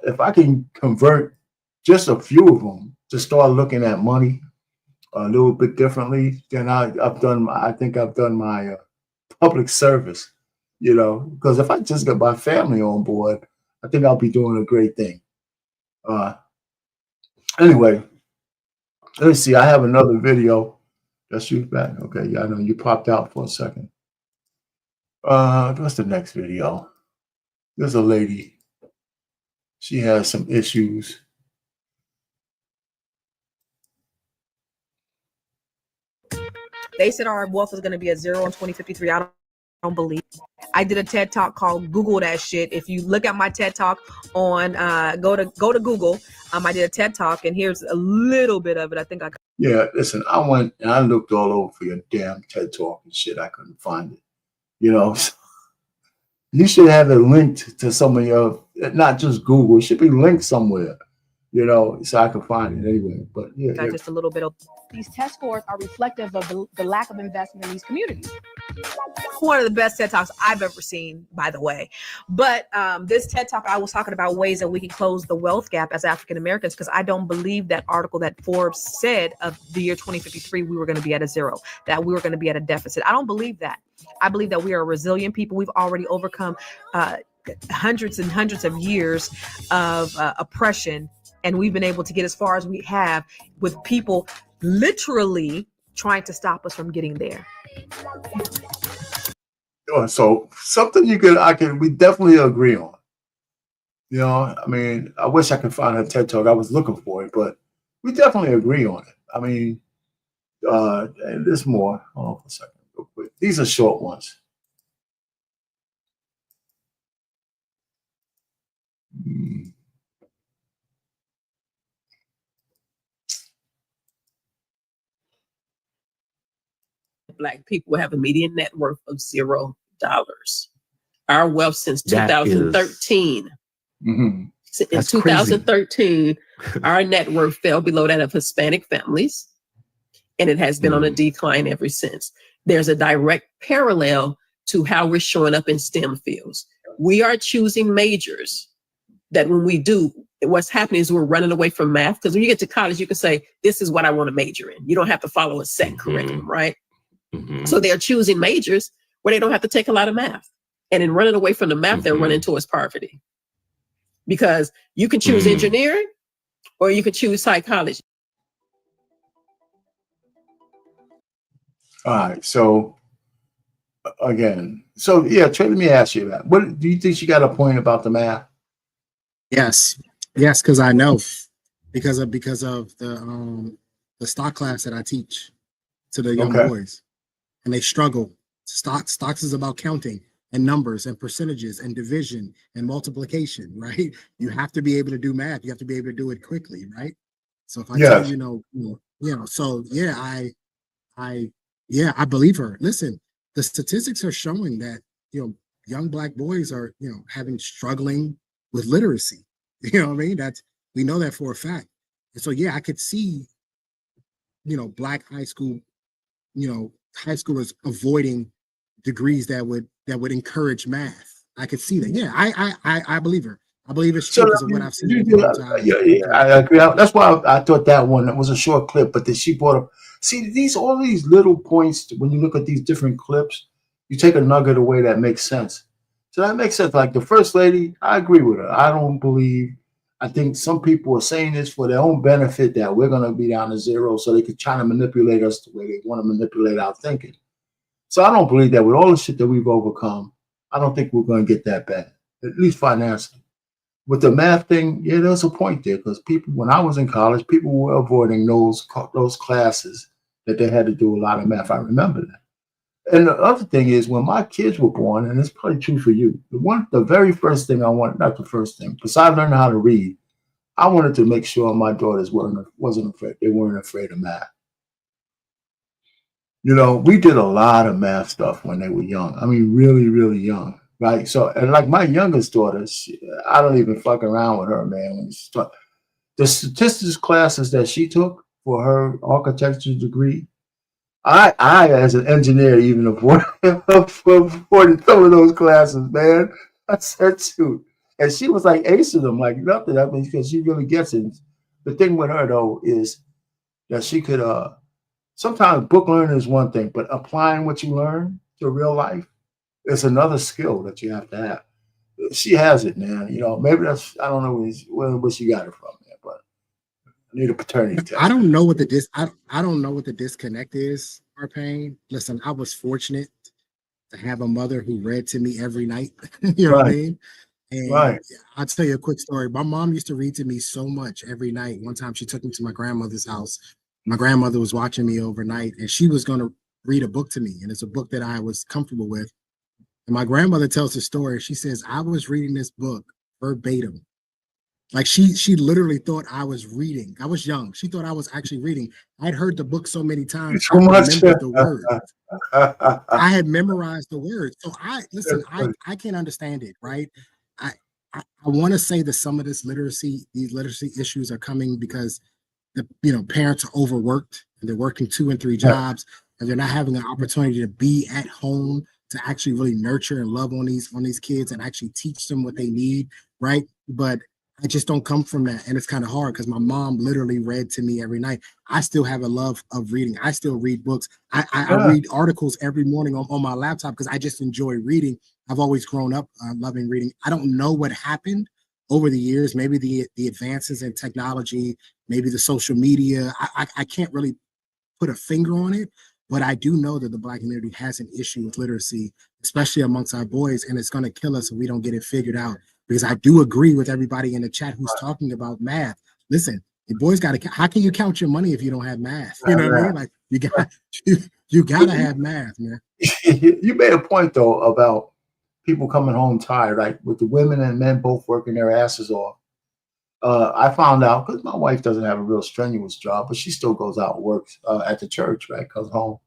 if I can convert just a few of them to start looking at money a little bit differently, then I think I've done my public service, you know, because if I just get my family on board, I think I'll be doing a great thing. Anyway, let's see. I have another video. That's you back. Okay, yeah, I know you popped out for a second. What's the next video? There's a lady. She has some issues. They said our wealth was going to be at zero in 2053. I don't believe. I did a TED talk called Google that shit. If you look at my TED talk on go to Google, I did a TED talk, and here's a little bit of it. I think I. Yeah, listen, I went and I looked all over for your damn TED talk and shit. I couldn't find it. You know, you should have it linked to some of your, not just Google. It should be linked somewhere. You know, so I can find it anyway. But yeah, just a little bit of these test scores are reflective of the lack of investment in these communities. One of the best TED Talks I've ever seen, by the way. But this TED Talk, I was talking about ways that we can close the wealth gap as African Americans, because I don't believe that article that Forbes said of the year 2053, we were going to be at a zero, that we were going to be at a deficit. I don't believe that. I believe that we are resilient people. We've already overcome hundreds and hundreds of years of oppression. And we've been able to get as far as we have with people literally trying to stop us from getting there. So something we definitely agree on. You know, I mean, I wish I could find a TED Talk. I was looking for it, but we definitely agree on it. I mean, and there's more. Hold on for a second, real quick. These are short ones. Black people have a median net worth of $0. Our wealth since 2013. In 2013, our net worth fell below that of Hispanic families, and it has been on a decline ever since. There's a direct parallel to how we're showing up in STEM fields. We are choosing majors that when we do, what's happening is we're running away from math, because when you get to college, you can say, this is what I want to major in. You don't have to follow a set curriculum, right? So they're choosing majors where they don't have to take a lot of math. And in running away from the math, they're running towards poverty. Because you can choose engineering or you can choose psychology. All right. So again, yeah, Trey, let me ask you that. What do you think she got a point about the math? Yes, because I know because of the stock class that I teach to the young boys. And they struggle. Stocks is about counting and numbers and percentages and division and multiplication, right? You have to be able to do math. You have to be able to do it quickly, right? So if I tell so yeah, I believe her. Listen, the statistics are showing that young Black boys are struggling with literacy. You know what I mean? We know that for a fact. And so yeah, I could see Black high school, high schoolers avoiding degrees that would encourage math. I could see that. Yeah, I believe her. I believe it's true because of what I've seen. I agree. That's why I thought that one was a short clip, but then she brought up See, all these little points, when you look at these different clips, you take a nugget away that makes sense. So that makes sense. Like the first lady, I agree with her. I think some people are saying this for their own benefit, that we're going to be down to zero so they could try to manipulate us the way they want to manipulate our thinking. So I don't believe that with all the shit that we've overcome, I don't think we're going to get that bad, at least financially. With the math thing, yeah, there's a point there, because people, when I was in college, people were avoiding those classes that they had to do a lot of math. I remember that. And the other thing is, when my kids were born, and it's probably true for you, the very first thing I wanted, not the first thing, besides learning how to read, I wanted to make sure my daughters wasn't afraid. They weren't afraid of math. You know, we did a lot of math stuff when they were young. I mean, really, really young, right? So, and like my youngest daughter, I don't even fuck around with her, man. When she start, the statistics classes that she took for her architecture degree, I as an engineer, even avoided some of those classes, man. I said, shoot. And she was like acing them like nothing. I mean, because she really gets it. The thing with her, though, is that she could, sometimes book learning is one thing, but applying what you learn to real life is another skill that you have to have. She has it, man. You know, maybe that's, I don't know where she got it from, man, but I need a paternity test. I don't know what I don't know what the disconnect is, Payne. Listen, I was fortunate to have a mother who read to me every night. You know what I mean? And I'll tell you a quick story. My mom used to read to me so much every night. One time she took me to my grandmother's house. My grandmother was watching me overnight, and she was going to read a book to me. And it's a book that I was comfortable with. And my grandmother tells the story. She says, I was reading this book verbatim. Like she literally thought I was reading. I was young. She thought I was actually reading. I'd heard the book so many times. I remembered the words. I had memorized the words. So I can't understand it, right? I want to say that some of these literacy issues are coming because parents are overworked and they're working 2 and 3 jobs, and they're not having an opportunity to be at home to actually really nurture and love on these kids and actually teach them what they need, right? But I just don't come from that, and it's kind of hard because my mom literally read to me every night. I still have a love of reading. I still read books. I read articles every morning on my laptop because I just enjoy reading. I've always grown up loving reading. I don't know what happened over the years. Maybe the advances in technology, maybe the social media. I can't really put a finger on it, but I do know that the Black community has an issue with literacy, especially amongst our boys, and it's going to kill us if we don't get it figured out. Because I do agree with everybody in the chat who's talking about math. Listen, the boys got to. How can you count your money if you don't have math? You know what I mean? Like you got to have math, man. You made a point though about people coming home tired, right? With the women and men both working their asses off. I found out, because my wife doesn't have a real strenuous job, but she still goes out and works at the church, right? Comes home.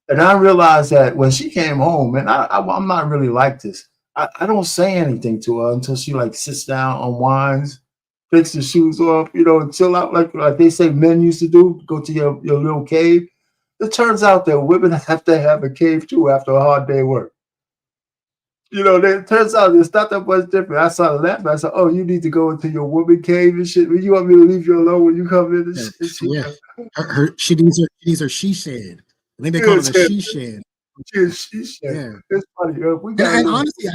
And I realized that when she came home, and I'm not really like this. I don't say anything to her until she like sits down, unwinds, takes the shoes off, chill out like they say men used to do, go to your little cave. It turns out that women have to have a cave too after a hard day of work. It turns out it's not that much different. I saw that, I said, "Oh, you need to go into your woman cave and shit. You want me to leave you alone when you come in?" And shit? Yeah, she needs her she shed. I think they call it a she shed. She shed. Yeah, it's funny. And honestly,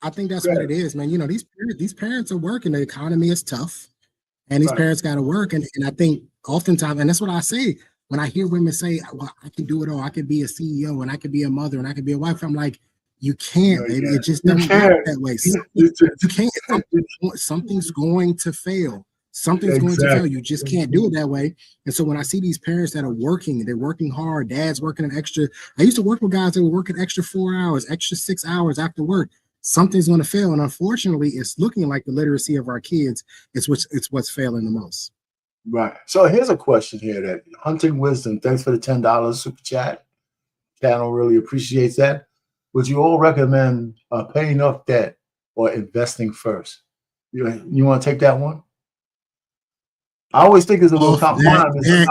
I think that's what it is, man. These parents are working. The economy is tough, and these parents got to work. And I think oftentimes, and that's what I say when I hear women say, "Well, I can do it all. I can be a CEO, and I can be a mother, and I can be a wife." I'm like, you can't, baby. It just doesn't work that way. You can't. Something's going to fail. Something's going to fail. You just can't do it that way. And so when I see these parents that are working, they're working hard. Dad's working an extra. I used to work with guys that were working extra 4 hours, extra 6 hours after work. Something's going to fail, and unfortunately, it's looking like the literacy of our kids is what's failing the most. Right. So here's a question here that Hunting Wisdom. Thanks for the $10 super chat. Channel really appreciates that. Would you all recommend paying off debt or investing first? You want to take that one? I always think it's a little combination.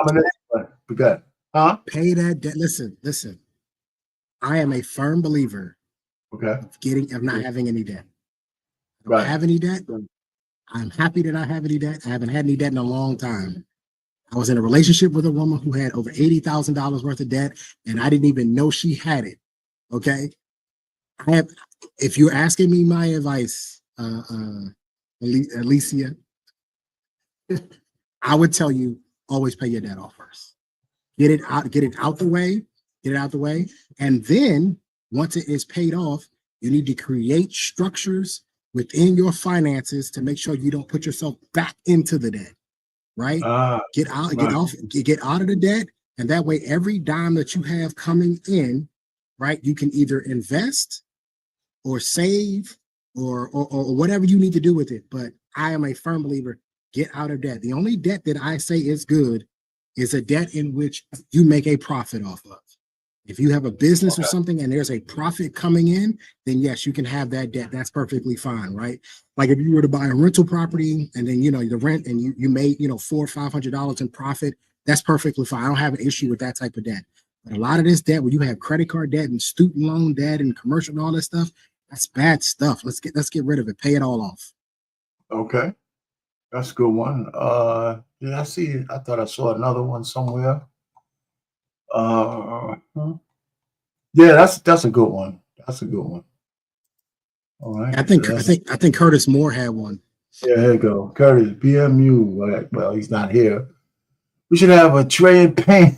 Good. Huh? Pay that debt. Listen. I am a firm believer of not having any debt. I don't have any debt. I'm happy that I have any debt. I haven't had any debt in a long time. I was in a relationship with a woman who had over $80,000 worth of debt, and I didn't even know she had it. Okay. If you're asking me my advice, Alicia, I would tell you always pay your debt off first. Get it out the way. And then once it is paid off, you need to create structures within your finances to make sure you don't put yourself back into the debt. Right? Get out of the debt. And that way, every dime that you have coming in, right, you can either invest or save or whatever you need to do with it. But I am a firm believer, get out of debt. The only debt that I say is good is a debt in which you make a profit off of. If you have a business or something and there's a profit coming in, then yes, you can have that debt. That's perfectly fine, right? Like if you were to buy a rental property and then, the rent and you made, $400 or $500 in profit, that's perfectly fine. I don't have an issue with that type of debt. But a lot of this debt, when you have credit card debt and student loan debt and commercial and all that stuff, that's bad stuff. Let's get rid of it. Pay it all off. Okay. That's a good one. Yeah, I thought I saw another one somewhere. Yeah, that's a good one. That's a good one. All right. I think Curtis Moore had one. Yeah, here you go. Curtis, BMU. Well, he's not here. We should have a Trey and Payne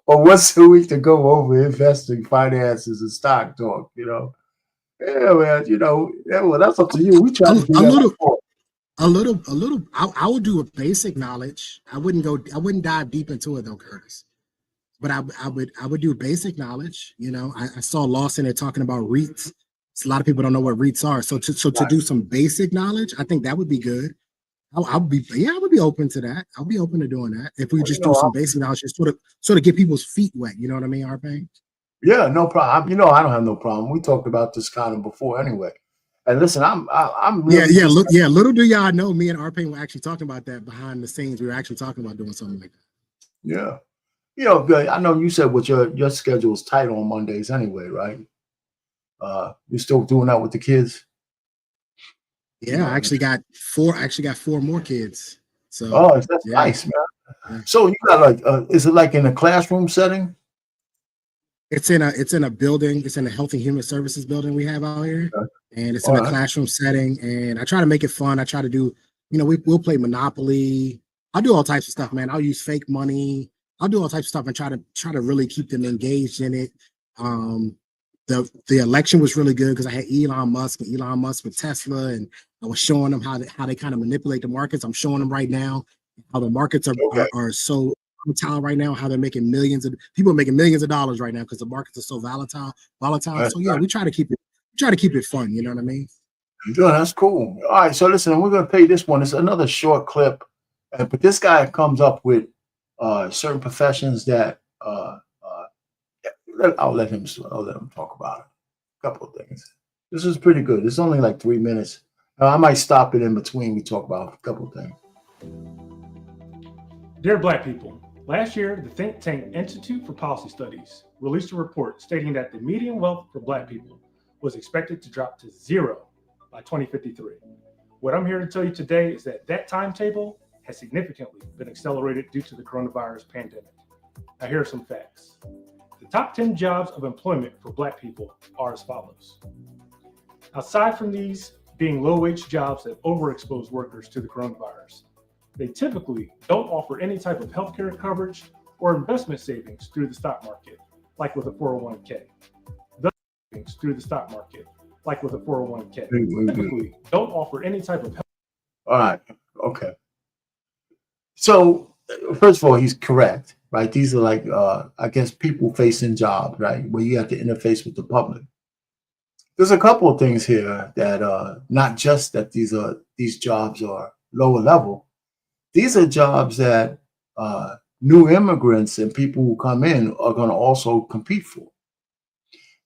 or once a week to go over investing, finances, and stock talk. Yeah, man. Yeah, well, that's up to you. We try to do that. A little. I would do a basic knowledge. I wouldn't dive deep into it though, Curtis. But I would do basic knowledge. I saw Lawson there talking about REITs. So a lot of people don't know what REITs are. So to do some basic knowledge, I think that would be good. I would be open to that. I'll be open to doing that if we just do some basic knowledge, just sort of get people's feet wet. You know what I mean, RP? Yeah, no problem. I don't have no problem. We talked about this kind of before anyway. And listen, I'm really Little do y'all know, me and RP were actually talking about that behind the scenes. We were actually talking about doing something like that. Yeah. I know you said what your schedule is tight on Mondays anyway, right? You're still doing that with the kids? Yeah, I actually got four more kids. So that's nice, man. Yeah. So you got is it like in a classroom setting? It's in a building. It's in a Health and Human Services building we have out here, and it's in a classroom setting. And I try to make it fun. I try to do, we'll play Monopoly. I'll do all types of stuff, man. I'll use fake money. I'll do all types of stuff and try to really keep them engaged in it. The election was really good because I had Elon Musk with Tesla, and I was showing them how they kind of manipulate the markets. I'm showing them right now how the markets are so volatile right now, how they're making millions of dollars right now because the markets are so volatile. So yeah, we try to keep it fun. You know what I mean? Yeah, that's cool. All right, so listen, we're gonna play this one. It's another short clip, but this guy comes up with certain professions that I'll let him talk about it. A couple of things. This is pretty good. It's only like 3 minutes. I might stop it in between. We talk about a couple of things. Dear Black people, last year, the think tank Institute for Policy Studies released a report stating that the median wealth for Black people was expected to drop to 0 by 2053. What I'm here to tell you today is that timetable has significantly been accelerated due to the coronavirus pandemic. Now, here are some facts. The top 10 jobs of employment for Black people are as follows. Aside from these being low-wage jobs that overexpose workers to the coronavirus, they typically don't offer any type of healthcare coverage or investment savings through the stock market, like with a 401k. Typically don't offer any type of All right. Okay. So, first of all, he's correct, right? These are like, I guess, people-facing jobs, right, where you have to interface with the public. There's a couple of things here that not just that these jobs are lower level. These are jobs that new immigrants and people who come in are going to also compete for.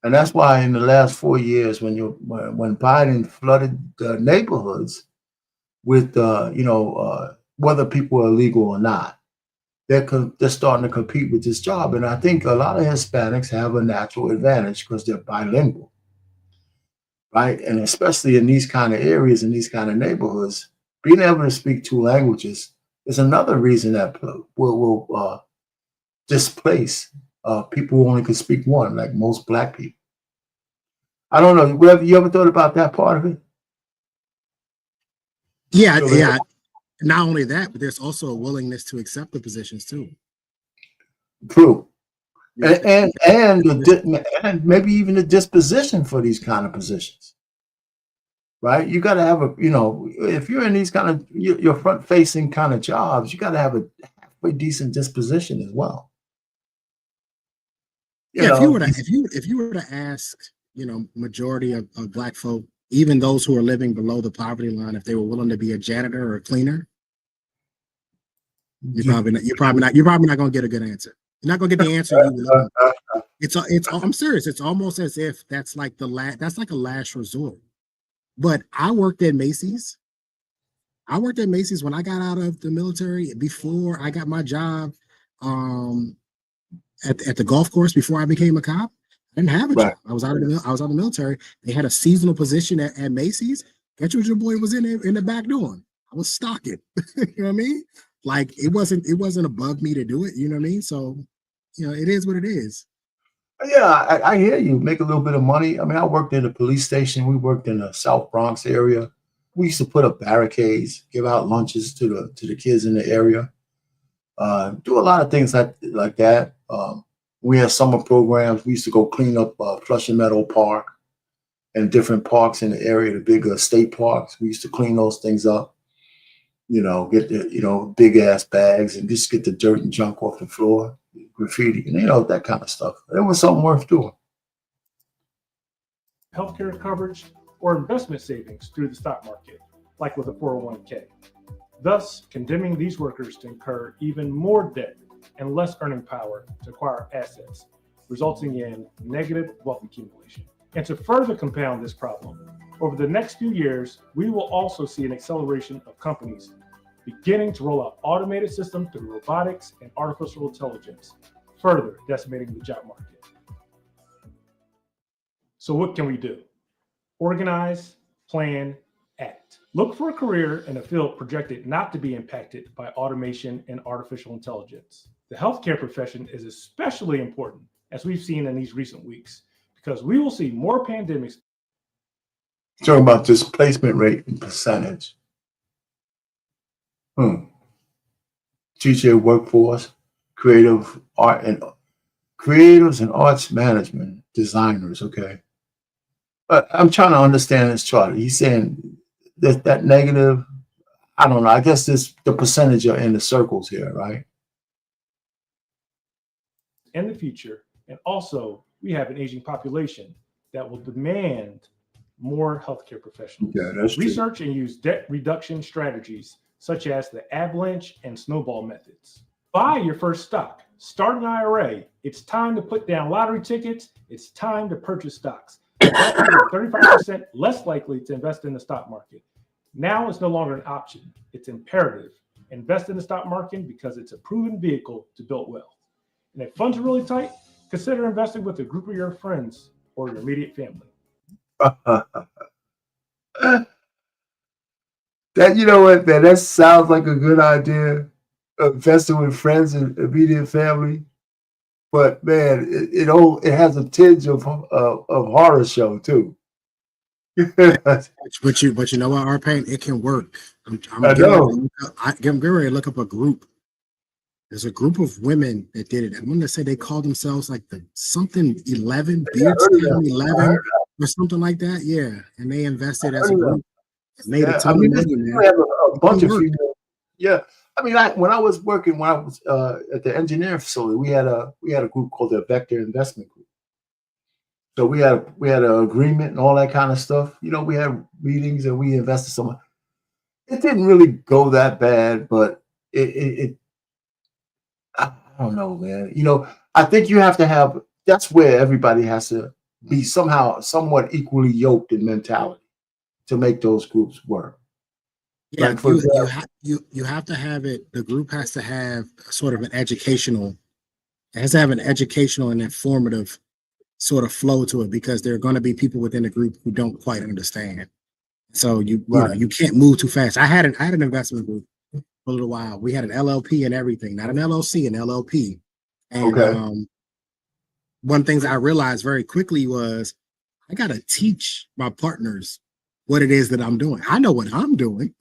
And that's why in the last 4 years, when Biden flooded the neighborhoods with, whether people are illegal or not, they're starting to compete with this job. And I think a lot of Hispanics have a natural advantage because they're bilingual, right? And especially in these kind of areas, in these kind of neighborhoods, being able to speak 2 languages is another reason that will displace people who only can speak one, like most Black people. I don't know. You ever thought about that part of it? Yeah, yeah. Not only that, but there's also a willingness to accept the positions too. True. And maybe even the disposition for these kind of positions, right? You got to have if you're in these kind of your front facing kind of jobs, you got to have a halfway decent disposition as well. If you were to ask, majority of Black folk, even those who are living below the poverty line, if they were willing to be a janitor or a cleaner, you're probably not going to get a good answer. You're not going to get the answer you were looking for. It's I'm serious. It's almost as if that's like a last resort. But I worked at Macy's. When I got out of the military, before I got my job at the golf course, before I became a cop. I didn't have a job. I was out of the military. They had a seasonal position at Macy's. Guess what your boy was in the back doing? I was stocking. You know what I mean? Like it wasn't above me to do it. You know what I mean? So, it is what it is. Yeah, I hear you. Make a little bit of money. I mean, I worked in a police station. We worked in the South Bronx area. We used to put up barricades, give out lunches to the kids in the area. Do a lot of things like that. We had summer programs. We used to go clean up Flushing Meadow Park and different parks in the area, the big state parks. We used to clean those things up, get the big ass bags and just get the dirt and junk off the floor, graffiti, and that kind of stuff. It was something worth doing. Healthcare coverage or investment savings through the stock market, like with a 401k, thus condemning these workers to incur even more debt and less earning power to acquire assets, resulting in negative wealth accumulation. And to further compound this problem, over the next few years, we will also see an acceleration of companies beginning to roll out automated systems through robotics and artificial intelligence, further decimating the job market. So what can we do? Organize, plan, act. Look for a career in a field projected not to be impacted by automation and artificial intelligence. The healthcare profession is especially important, as we've seen in these recent weeks, because we will see more pandemics. Talking about displacement rate and percentage. Teacher workforce, creatives and arts management, designers, okay? But I'm trying to understand this chart. He's saying that negative, I don't know, I guess the percentage are in the circles here, right? In the future, and also we have an aging population that will demand more healthcare professionals. Yeah, that's true. Research and use debt reduction strategies such as the avalanche and snowball methods. Buy your first stock. Start an IRA. It's time to put down lottery tickets. It's time to purchase stocks. 35% less likely to invest in the stock market. Now it's no longer an option. It's imperative. Invest in the stock market because it's a proven vehicle to build wealth. And if funds are really tight, consider investing with a group of your friends or your immediate family. That sounds like a good idea. Investing with friends and immediate family, but man, it has a tinge of horror show too. but you know what, Payne, it can work. I'm getting ready to look up a group. There's a group of women that did it. I'm going to say they call themselves like the something 11, Beardstown 11 or something like that. Yeah, and they invested as a group. Made a ton of money, man. We have a bunch of female. Yeah, I mean, when I was at the engineering facility, we had a group called the Vector Investment Group. So we had an agreement and all that kind of stuff. We had meetings and we invested some. It didn't really go that bad, but it I don't know, man. I think you have to have. That's where everybody has to be somewhat equally yoked in mentality to make those groups work. Yeah, like you have to have it. The group has to have sort of an educational. It has to have an educational and informative sort of flow to it, because there are going to be people within the group who don't quite understand. So you can't move too fast. I had an investment group for a little while. We had an LLP and everything, not an LLC, an LLP. And Okay. one thing that I realized very quickly was I got to teach my partners what it is that I'm doing. I know what I'm doing,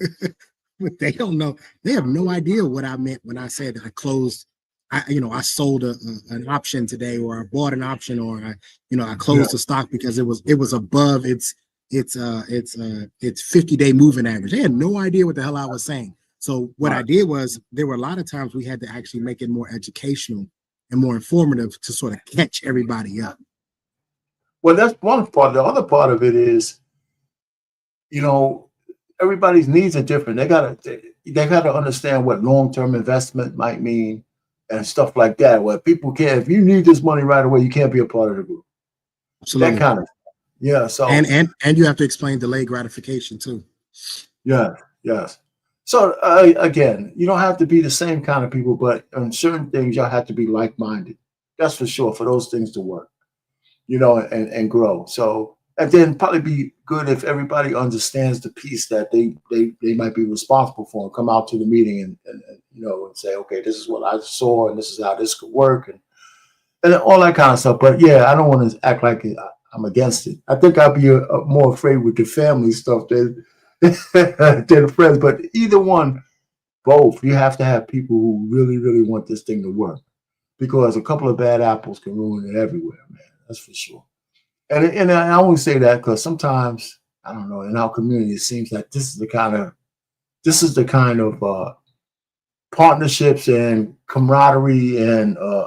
but they don't know. They have no idea what I meant when I said I closed. I sold an option today, or I bought an option, or I closed the stock because it was above its 50-day moving average. They had no idea what the hell I was saying. So what I did was, there were a lot of times we had to actually make it more educational and more informative to sort of catch everybody up. Well, that's one part. The other part of it is, everybody's needs are different. They gotta understand what long-term investment might mean and stuff like that. Where people can't, if you need this money right away, you can't be a part of the group. Absolutely. That kind of, yeah. So and you have to explain delayed gratification too. Yes. So again, you don't have to be the same kind of people, but on certain things, y'all have to be like-minded. That's for sure, for those things to work, and grow. So, and then probably be good if everybody understands the piece that they might be responsible for, and come out to the meeting and say, okay, this is what I saw, and this is how this could work, and all that kind of stuff. But yeah, I don't want to act like I'm against it. I think I'd be more afraid with the family stuff than friends. But either one, both, you have to have people who really, really want this thing to work, because a couple of bad apples can ruin it everywhere, man. That's for sure. And I only say that because sometimes, I don't know, in our community, it seems like this is the kind of partnerships and camaraderie and I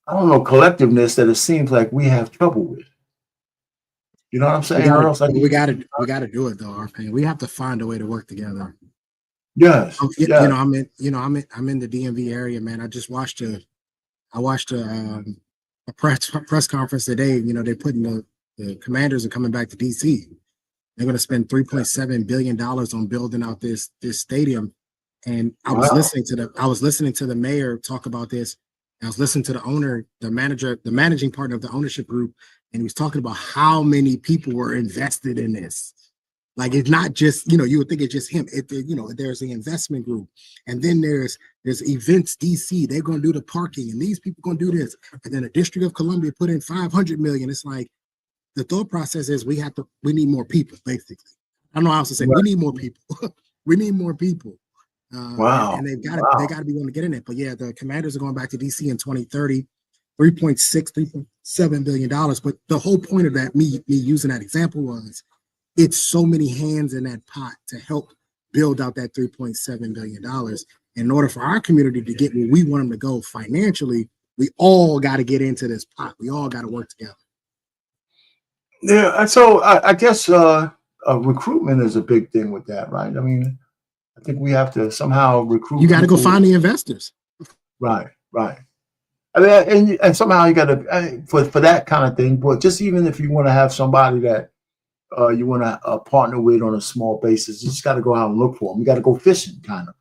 don't know, collectiveness that it seems like we have trouble with. You know what I'm saying? We got to do it though, RP. We have to find a way to work together. Yes. I'm in the DMV area, man. I just watched a press conference today. They're putting the commanders are coming back to DC. They're going to spend $3.7 billion on building out this stadium. And I was listening to the mayor talk about this. I was listening to the owner, the manager, the managing partner of the ownership group, and he was talking about how many people were invested in this. Like, it's not just, you would think it's just him. There's the investment group, and then there's Events DC. They're going to do the parking, and these people going to do this. And then the District of Columbia put in $500 million. It's like, the thought process is we need more people, basically. I don't know how else to say. We need more people. We need more people. And they got to be willing to get in it. But yeah, the commanders are going back to DC in 2030, $3.7 billion. But the whole point of that, me using that example, was it's so many hands in that pot to help build out that $3.7 billion. In order for our community to get where we want them to go financially, we all got to get into this pot. We all got to work together. Yeah, so I guess recruitment is a big thing with that, right? I mean, I think we have to somehow recruit. You got to go find the investors. Right. I mean, and somehow you got to for that kind of thing. But just even if you want to have somebody that you want to partner with on a small basis, you just got to go out and look for them. You got to go fishing, kind of.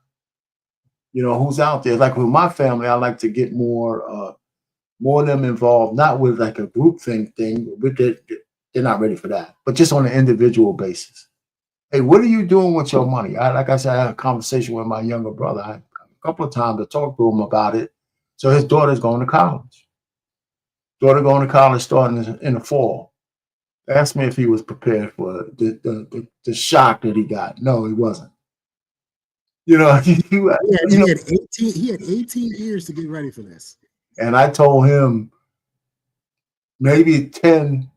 Who's out there? Like with my family, I like to get more of them involved, not with like a group thing, but they're not ready for that, but just on an individual basis. Hey, what are you doing with your money? Like I said, I had a conversation with my younger brother a couple of times to talk to him about it. So his daughter's going to college. Starting in the fall. Asked me if he was prepared for the shock that he got. No, he wasn't. He had 18 years to get ready for this. And I told him maybe 10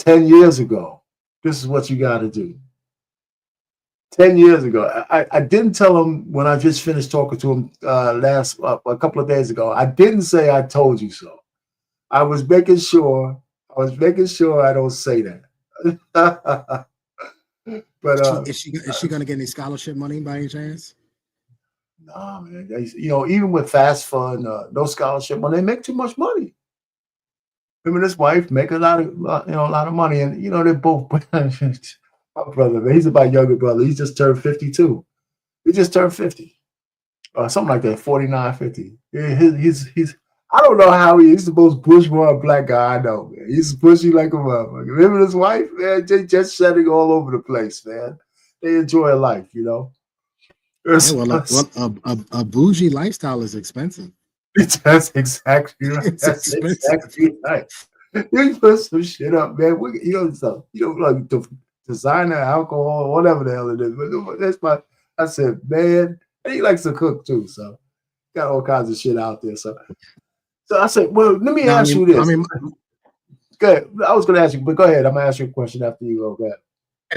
years ago, this is what you got to do. 10 years ago. I didn't tell him when I just finished talking to him a couple of days ago. I didn't say I told you so. I was making sure I don't say that. But is she going to get any scholarship money by any chance? No, man. Even with FAFSA, no scholarship money, they make too much money. Him and his wife make a lot of money, and they're both. My brother, man, he's about younger brother. He just turned 52. He just turned 50, something like that, 49, 50. He's. I don't know how he's the most bourgeois black guy I know, man. He's bushy like a motherfucker. Him and his wife, man, they just shedding all over the place, man. they enjoy life, you know. Yeah, a bougie lifestyle is expensive. That's exactly right. It's That's expensive. exactly right. You put some shit up, man. Like the designer alcohol, whatever the hell it is. But that's my. I said, man, and he likes to cook too, so got all kinds of shit out there. So I said, well, let me ask you this. Go ahead. I was going to ask you, but go ahead. I'm going to ask you a question after you go. Go ahead.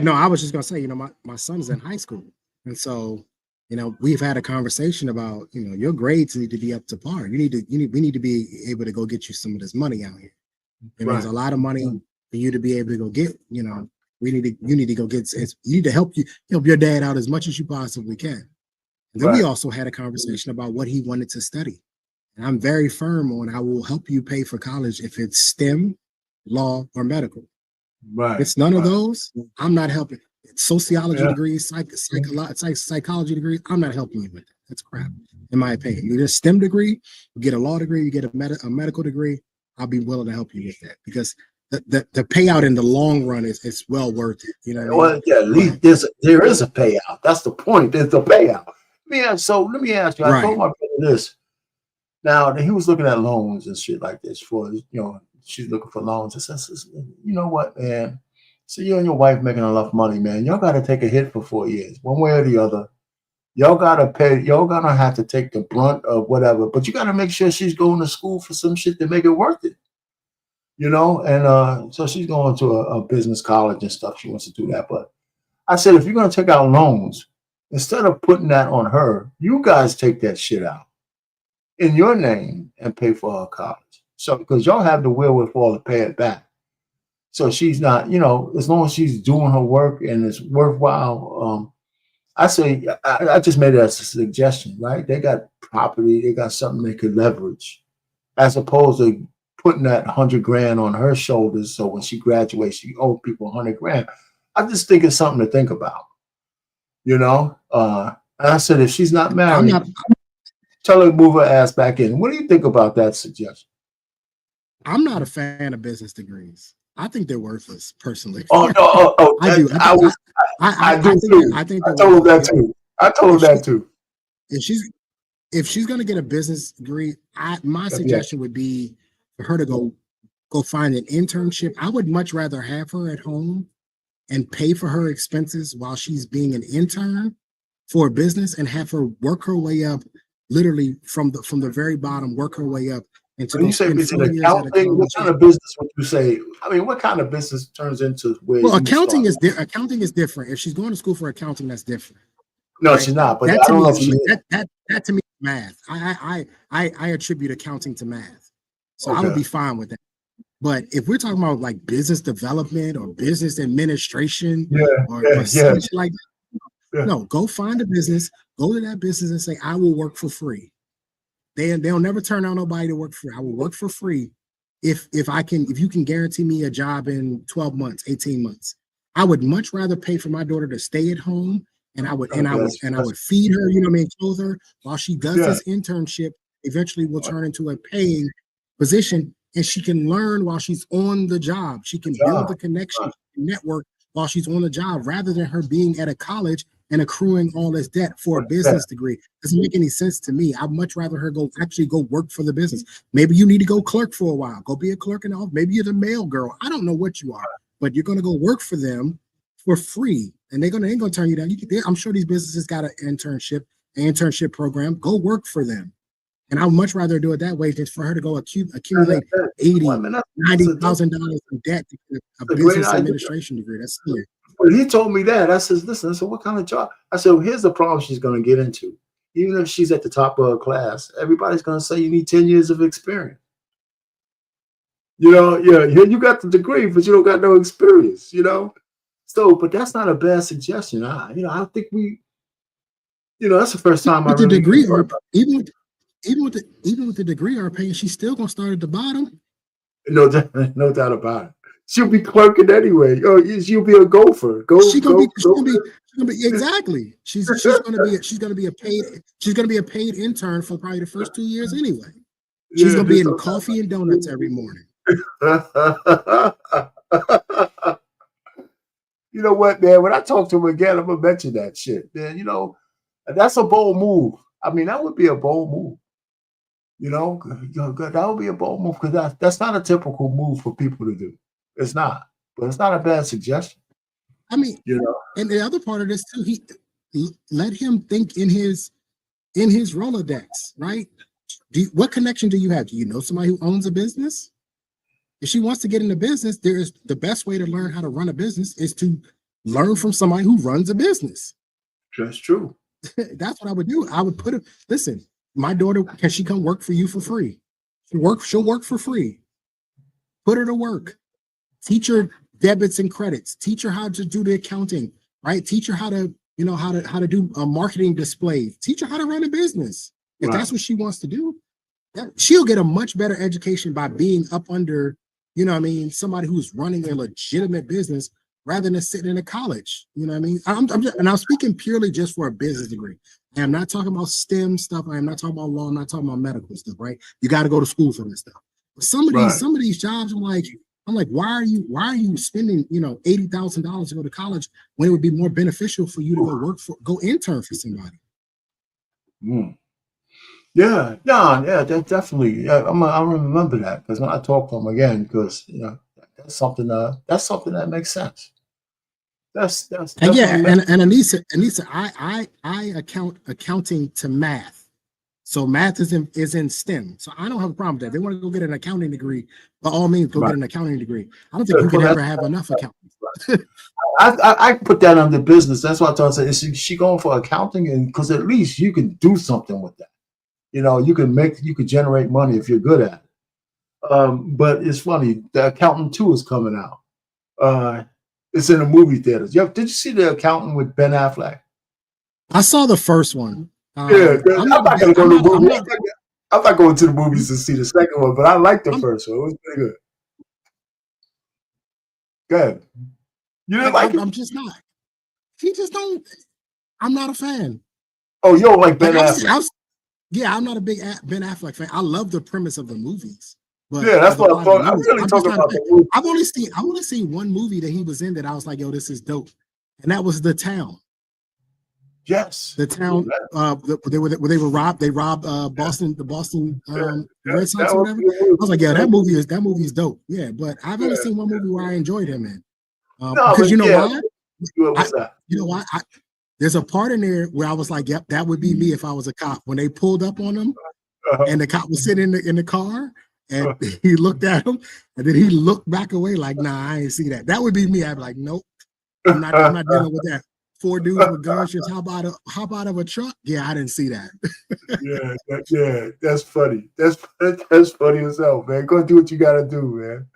No, I was just going to say, my son's in high school, and so. We've had a conversation about, your grades need to be up to par. We need to be able to go get you some of this money out here. There's a lot of money for you to be able to go get, you need to go get, you need to help your dad out as much as you possibly can. And then we also had a conversation about what he wanted to study. And I'm very firm on, I will help you pay for college if it's STEM, law, or medical. Right. If it's none of those, I'm not helping. Sociology degrees, psychology degrees, I'm not helping you with that. That's crap, in my opinion. You get a STEM degree, you get a law degree, you get a medical degree, I'll be willing to help you with that, because the payout in the long run is well worth it. You know what I mean? Well, at least there is a payout. That's the point. There's a payout. Let me ask you. I told my brother this. Now, he was looking at loans and shit like this for, she's looking for loans. I says, you know what, man? So you and your wife making enough money, man. Y'all got to take a hit for 4 years, one way or the other. Y'all got to pay. Y'all gonna have to take the brunt of whatever. But you got to make sure she's going to school for some shit to make it worth it. And so she's going to a business college and stuff. She wants to do that. But I said, if you're going to take out loans, instead of putting that on her, you guys take that shit out in your name and pay for her college. So because y'all have the wherewithal to pay it back. So she's not, as long as she's doing her work and it's worthwhile. I say, I just made it as a suggestion, right? They got property, they got something they could leverage, as opposed to putting that $100,000 on her shoulders. So when she graduates, she owe people $100,000. I just think it's something to think about, And I said, if she's not married, tell her to move her ass back in. What do you think about that suggestion? I'm not a fan of business degrees. I think they're worthless, personally. Oh no! I do. I do too. I told him that too. If she's going to get a business degree, my suggestion would be for her to go find an internship. I would much rather have her at home and pay for her expenses while she's being an intern for a business, and have her work her way up, literally from the very bottom, work her way up. And when you say business accounting, what kind of business would you say? I mean, what kind of business turns into where? Well, accounting is different. If she's going to school for accounting, that's different. No, right? She's not. But I don't know if she is. That to me is math. I attribute accounting to math, so I would be fine with that. But if we're talking about like business development or business administration or something like that, no, go find a business, go to that business and say, I will work for free. They'll never turn on nobody to work for free. I will work for free if you can guarantee me a job in 12 months, 18 months. I would much rather pay for my daughter to stay at home, and I would feed her, clothe her while she does this internship. Eventually will turn into a paying position, and she can learn while she's on the job. She can build the connection, network while she's on the job, rather than her being at a college and accruing all this debt for a business degree. Doesn't make any sense to me. I'd much rather her go work for the business. Maybe you need to go clerk for a while. Go be a clerk in the office. Maybe you're the mail girl. I don't know what you are, but you're going to go work for them for free, and they ain't gonna turn you down. I'm sure these businesses got an internship program. Go work for them. And I'd much rather do it that way than for her to go accumulate $80,000-$90,000 in debt to get a business administration degree. That's silly. But he told me that. I said, listen, so what kind of job? I said, well, here's the problem she's going to get into. Even if she's at the top of her class, everybody's going to say you need 10 years of experience. You got the degree, but you don't got no experience, So, but that's not a bad suggestion. I think that's the first time with the degree, or even with the degree are paying, she's still gonna start at the bottom. No doubt about it. She'll be clerking anyway. She'll be a gopher. She's gonna be exactly. She's gonna be a paid intern for probably the first 2 years anyway. She's gonna be in coffee and donuts every morning. You know what, man? When I talk to him again, I'm gonna mention that shit, man. You know, that's a bold move. I mean, that would be a bold move. You know, that would be a bold move because that's not a typical move for people to do. It's not, but it's not a bad suggestion. I mean, you know, and the other part of this too, he let him think in his Rolodex, right? What connection do you have? Do you know somebody who owns a business? If she wants to get into business, there's the best way to learn how to run a business is to learn from somebody who runs a business. That's true. That's what I would do. I would put it. Listen, my daughter, can she come work for you for free? She'll work for free. Put her to work. Teach her debits and credits. Teach her how to do the accounting, right? Teach her how to, how to do a marketing display. Teach her how to run a business. If that's what she wants to do, she'll get a much better education by being up under, somebody who's running a legitimate business rather than sitting in a college. You know what I mean? I'm speaking purely just for a business degree. I am not talking about STEM stuff. I am not talking about law. I'm not talking about medical stuff, right? You got to go to school for this stuff. But some of these jobs, I'm like, why are you spending, $80,000 to go to college when it would be more beneficial for you to go intern for somebody? Yeah, definitely. Yeah, I remember that because when I talk to him again, because that's something that makes sense. That's and Anissa, I account accounting to math. So math is in STEM. So I don't have a problem with that. If they want to go get an accounting degree, by all means, go get an accounting degree. I don't think you can ever have enough accountants. I put that under business. That's what I thought. Is she going for accounting? And because at least you can do something with that. You can generate money if you're good at it. But it's funny. The Accountant 2 is coming out. It's in the movie theaters. Did you see The Accountant with Ben Affleck? I saw the first one. I'm not going to go to the movie. I'm not going to the movies to see the second one, but I liked the first one. It was pretty good. Go ahead. You didn't like it? I'm just not. He just don't. I'm not a fan. Oh, you don't like Ben Affleck? I'm not a big Ben Affleck fan. I love the premise of the movies. But yeah, that's what I'm talking. I'm really talking about the movie. I've only seen one movie that he was in that I was like, yo, this is dope, and that was The Town. Yes, The Town. They robbed Boston, the Boston Red Sox or whatever. I was like, yeah, that movie is dope. Yeah, but I've only seen one movie where I enjoyed him in. Because you know why? What's that? You know why? There's a part in there where I was like, yep, that would be me if I was a cop. When they pulled up on him, and the cop was sitting in the car, and he looked at him, and then he looked back away like, nah, I ain't see that. That would be me. I'd be like, nope, I'm not dealing with that. 4 dudes with guns just hop out of a truck. Yeah, I didn't see that. yeah, that's funny. That's funny as hell, man. Go do what you gotta do, man.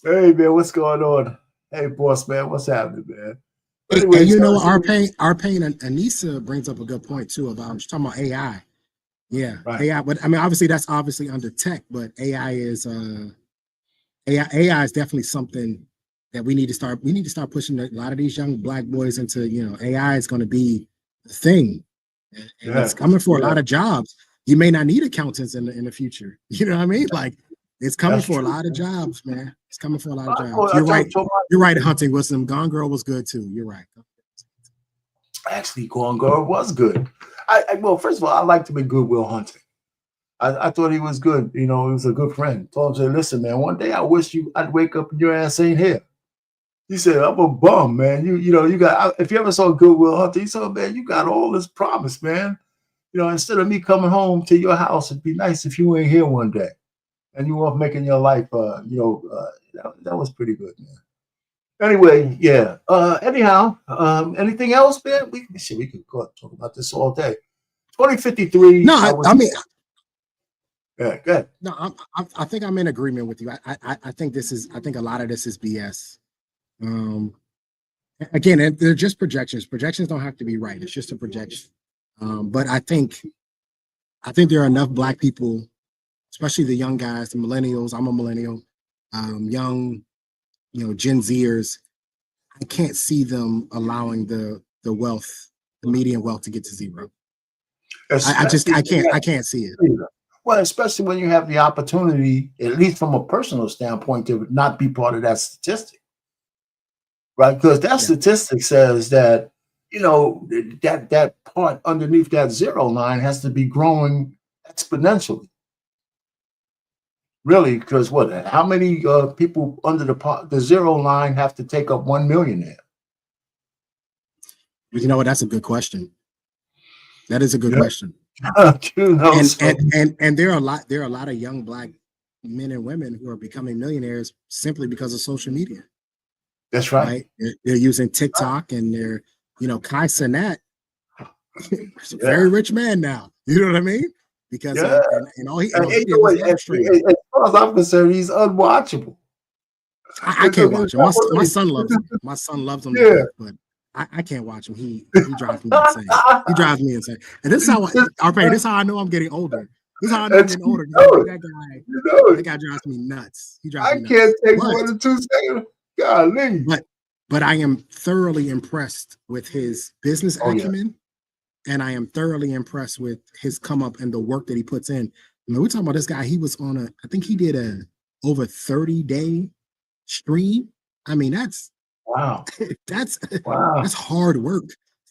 Hey, man, what's going on? Hey, boss, man, what's happening, man? Anyway, and our Payne and Anissa brings up a good point too about she's talking about AI. Yeah, right. AI, but I mean, obviously that's under tech, but AI is definitely something that we need to start pushing a lot of these young Black boys into. AI is going to be the thing, and it's coming for a lot of jobs. You may not need accountants in the future. You know what I mean? Like it's coming for a lot of jobs, man. It's coming for a lot of jobs. You're right. You're right. Hunting Wisdom. Gone Girl was good too. You're right. Actually, Gone Girl was good. Well, first of all, I liked him in Good Will Hunting. I thought he was good. He was a good friend. Told him, say, listen, man, one day I wish I'd wake up and your ass ain't here. He said, I'm a bum, man. You got, if you ever saw Good Will Hunting, he said, man, you got all this promise, man. Instead of me coming home to your house, it'd be nice if you ain't here one day. And you off making your life, that was pretty good, man. Anyway, yeah. Anyhow, anything else, man? We could talk about this all day. 2053. No, I mean, yeah, go ahead. No, I think I'm in agreement with you. I think a lot of this is BS. Again, they're just projections. Projections don't have to be right. It's just a projection. But I think there are enough Black people, especially the young guys, the millennials. I'm a millennial. Young, Gen Zers. I can't see them allowing the median wealth to get to zero. I can't see it. Well, especially when you have the opportunity, at least from a personal standpoint, to not be part of that statistic. right? Because that statistic says that, you know, that part underneath that zero line has to be growing exponentially. Really, because what? How many people under the zero line have to take up 1 millionaire? You know what? That's a good question. That is a good question. You know, and there are a lot of young Black men and women who are becoming millionaires simply because of social media. That's right. They're using TikTok, and they're, you know, Kai Cenat, he's a very rich man now. You know what I mean? Because and all he did was live stream. As far as I'm concerned, he's unwatchable. I can't watch him. My son loves him. My son loves him to death, but I can't watch him. He drives me insane. He drives me insane. And this is how I know I'm getting older. This is how I know I'm getting older. That guy drives me nuts. He drives me nuts. I can't take more than 2 seconds. Golly. But I am thoroughly impressed with his business acumen, and I am thoroughly impressed with his come up and the work that he puts in. I mean, we're talking about this guy. He was on I think he did a over 30-day stream. I mean, that's hard work.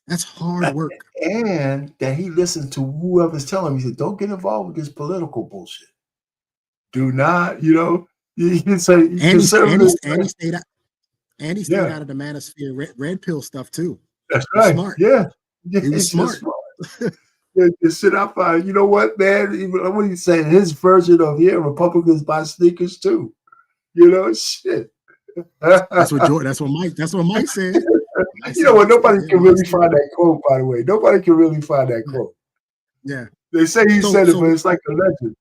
That's hard work. And that he listened to whoever's telling him. He said, "Don't get involved with this political bullshit. Do not, you know." You say, and he stayed out of the manosphere red pill stuff too. That's right. Smart. Yeah, he was smart. Sit up. You know what, man? What are you saying? His version of Republicans buy sneakers too. You know, shit. That's what Mike said. You know what? Nobody can really find that quote. By the way, nobody can really find that quote. Yeah, they say he said it, but it's like a legend.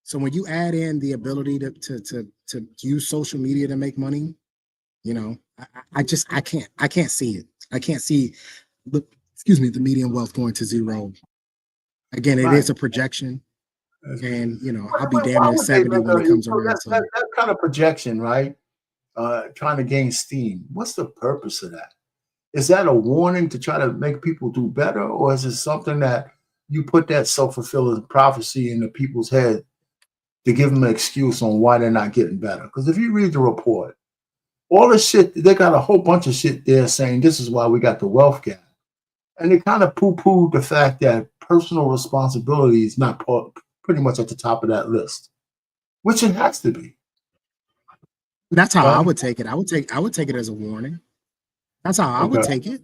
So when you add in the ability to use social media to make money, you know, I can't see it. I can't see the median wealth going to zero. Again, it is a projection, and you know, I'll be damn near 70 when it comes around. That kind of projection, right? Trying to gain steam. What's the purpose of that? Is that a warning to try to make people do better, or is it something that you put that self-fulfilling prophecy into people's head to give them an excuse on why they're not getting better? Because if you read the report, all the shit, they got a whole bunch of shit there saying this is why we got the wealth gap. And they kind of poo-pooed the fact that personal responsibility is not pretty much at the top of that list, which it has to be. That's how I would take it. I would take it as a warning. That's how I would take it.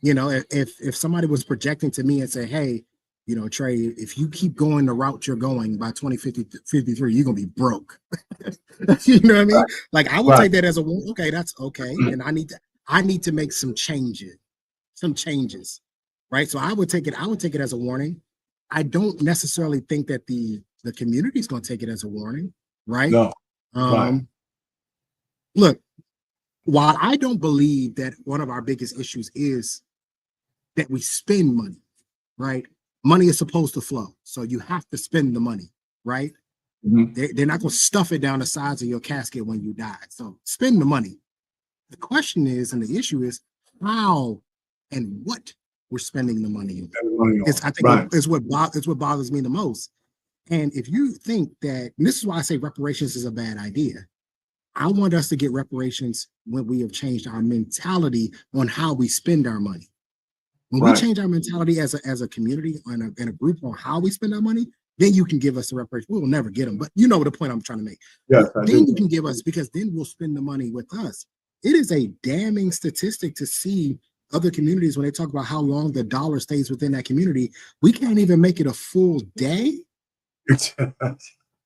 You know, if somebody was projecting to me and say, hey, you know, Trey, if you keep going the route you're going by 2053, you're gonna be broke. You know what I mean? Like I would take that as a okay, that's okay. And I need to make some changes. Right. So I would take it as a warning. I don't necessarily think that the community is gonna take it as a warning, right? No. Look, while I don't believe that one of our biggest issues is that we spend money, right? Money is supposed to flow. So you have to spend the money, right? Mm-hmm. They're not going to stuff it down the sides of your casket when you die. So spend the money. The question is, and the issue is how and what we're spending the money on. It's what bothers me the most. And if you think that, and this is why I say reparations is a bad idea. I want us to get reparations when we have changed our mentality on how we spend our money. When we change our mentality as a community and a group on how we spend our money, then you can give us the reparations. We will never get them, but you know the point I'm trying to make. Yes, then you can give us, because then we'll spend the money with us. It is a damning statistic to see other communities when they talk about how long the dollar stays within that community. We can't even make it a full day.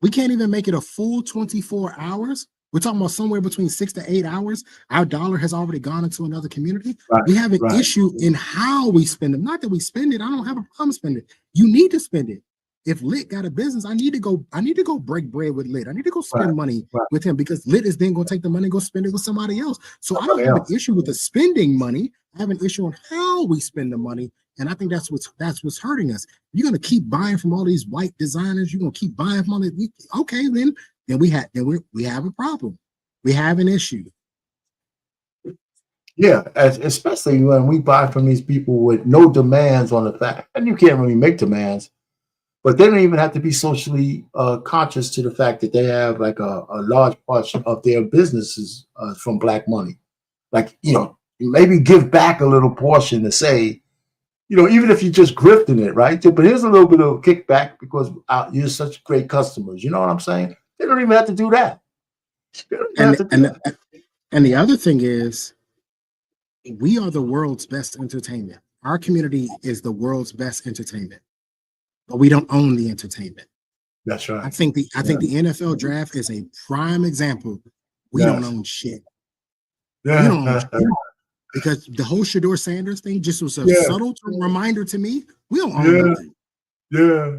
We can't even make it a full 24 hours. We're talking about somewhere between 6 to 8 hours. Our dollar has already gone into another community. We have an issue in how we spend it. Not that we spend it. I don't have a problem spending it. You need to spend it. If Lit got a business, I need to go break bread with Lit. I need to go spend money with him, because Lit is then going to take the money and go spend it with somebody else. So I don't have an issue with the spending money. I have an issue on how we spend the money. And I think that's what's hurting us. You're going to keep buying from all these white designers. You're going to keep buying from all these. Okay, then we have a problem. We have an issue. Yeah, especially when we buy from these people with no demands on the fact, and you can't really make demands, but they don't even have to be socially conscious to the fact that they have like a large portion of their businesses from Black money. like, maybe give back a little portion to say, even if you're just grifting it, right? But here's a little bit of kickback because you're such great customers. You know what I'm saying? They don't even have to do that. And the other thing is, we are the world's best entertainment. Our community is the world's best entertainment, but we don't own the entertainment. That's right. I think the NFL draft is a prime example. We don't own shit. Yeah. We don't own shit. Because the whole Shador Sanders thing just was a subtle reminder to me. We don't own nothing. Yeah.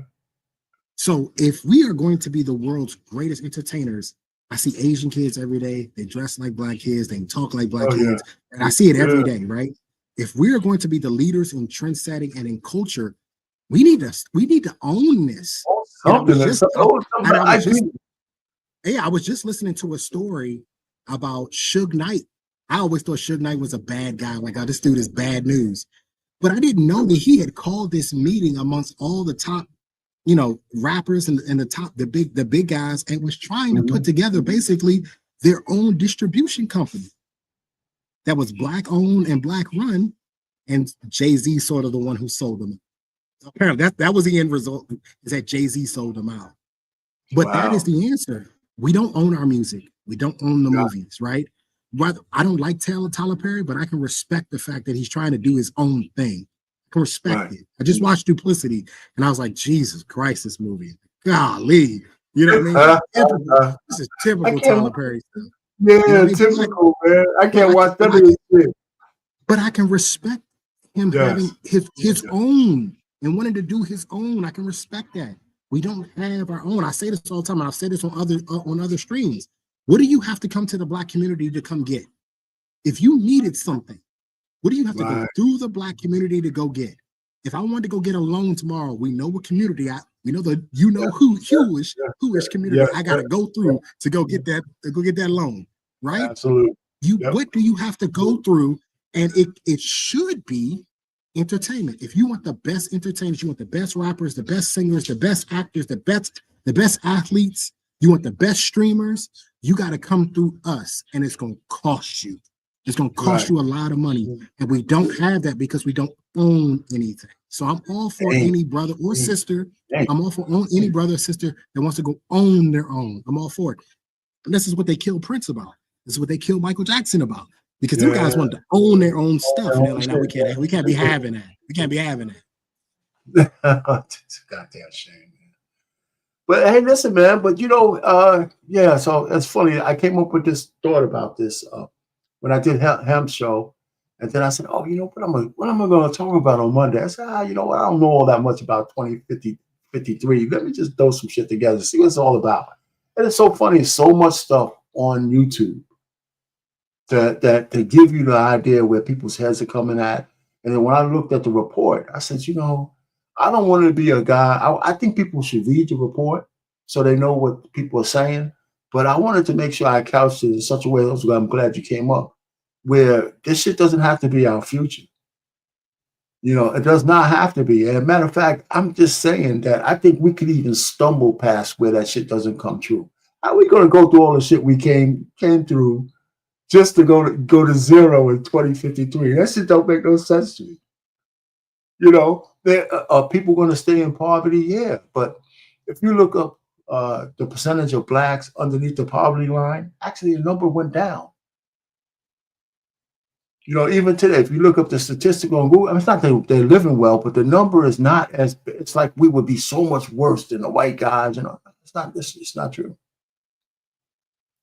So if we are going to be the world's greatest entertainers, I see Asian kids every day. They dress like black kids. They talk like black kids. And I see it every day, right? If we are going to be the leaders in trend setting and in culture, we need to own this. I was just listening to a story about Suge Knight. I always thought Suge Knight was a bad guy. Like, oh, this dude is bad news. But I didn't know that he had called this meeting amongst all the top, rappers and the big guys, and was trying to put together basically their own distribution company that was black owned and black run. And Jay-Z sort of the one who sold them. Apparently that was the end result, is that Jay-Z sold them out. But that is the answer. We don't own our music. We don't own the movies, right? I don't like Tyler Perry, but I can respect the fact that he's trying to do his own thing. I can respect it. I just watched Duplicity, and I was like, Jesus Christ, this movie. Golly. You know what I mean? This is typical Tyler Perry stuff. Yeah, typical, man. I can't watch that shit. But I can respect him having his own and wanting to do his own. I can respect that. We don't have our own. I say this all the time. I've said this on other streams. What do you have to come to the black community to come get? If you needed something, what do you have to go through the black community to go get? If I wanted to go get a loan tomorrow, we know what community we know the whoish community I gotta go through to go get that loan, right? Absolutely. What do you have to go through? And it should be entertainment. If you want the best entertainers, you want the best rappers, the best singers, the best actors, the best athletes, you want the best streamers, you got to come through us, and it's going to cost you. It's going to cost you a lot of money, and we don't have that because we don't own anything. So I'm all for any brother or sister. I'm all for any brother or sister that wants to go own their own. I'm all for it. And this is what they killed Prince about. This is what they killed Michael Jackson about. Because them guys wanted to own their own stuff. And they're like, no, we can't be having that. We can't be having that. It's a goddamn shame, man. But hey, listen, man, but so it's funny. I came up with this thought about this when I did Hemp Show. And then I said, oh, what am I going to talk about on Monday? I said, I don't know all that much about 2053. Let me just throw some shit together, see what it's all about. And it's so funny. So much stuff on YouTube that to give you the idea where people's heads are coming at. And then when I looked at the report, I said, I don't want to be a guy. I think people should read the report so they know what people are saying. But I wanted to make sure I couched it in such a way. I'm glad you came up, where this shit doesn't have to be our future. It does not have to be. And matter of fact, I'm just saying that I think we could even stumble past where that shit doesn't come true. How are we going to go through all the shit we came through just to go to zero in 2053? That shit don't make no sense to me. Are people going to stay in poverty? Yeah, but if you look up the percentage of blacks underneath the poverty line, actually the number went down. Even today, if you look up the statistical on Google, it's not that they're living well, but the number is not as. It's like we would be so much worse than the white guys. It's not. It's not true.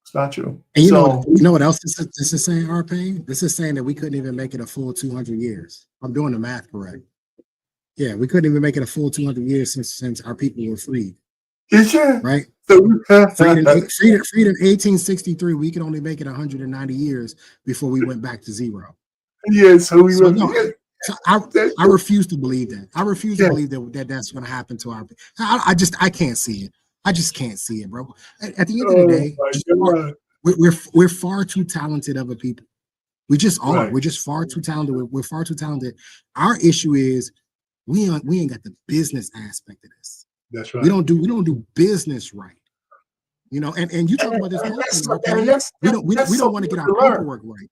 It's not true. And you know what else this is saying, Payne? This is saying that we couldn't even make it a full 200 years. I'm doing the math correct. Yeah, we couldn't even make it a full 200 years since our people were freed. Right? Freed in 1863. We could only make it 190 years before we went back to zero. Yeah, so I refuse to believe that. I refuse to believe that that's going to happen to our. I can't see it. I just can't see it, bro. At the end of the day, we're far too talented of a people. We just are. Right. We're just far too talented. We're far too talented. Our issue is we ain't got the business aspect of this. That's right. We don't do business right. And you talk about this whole thing. We don't want to get our paperwork right.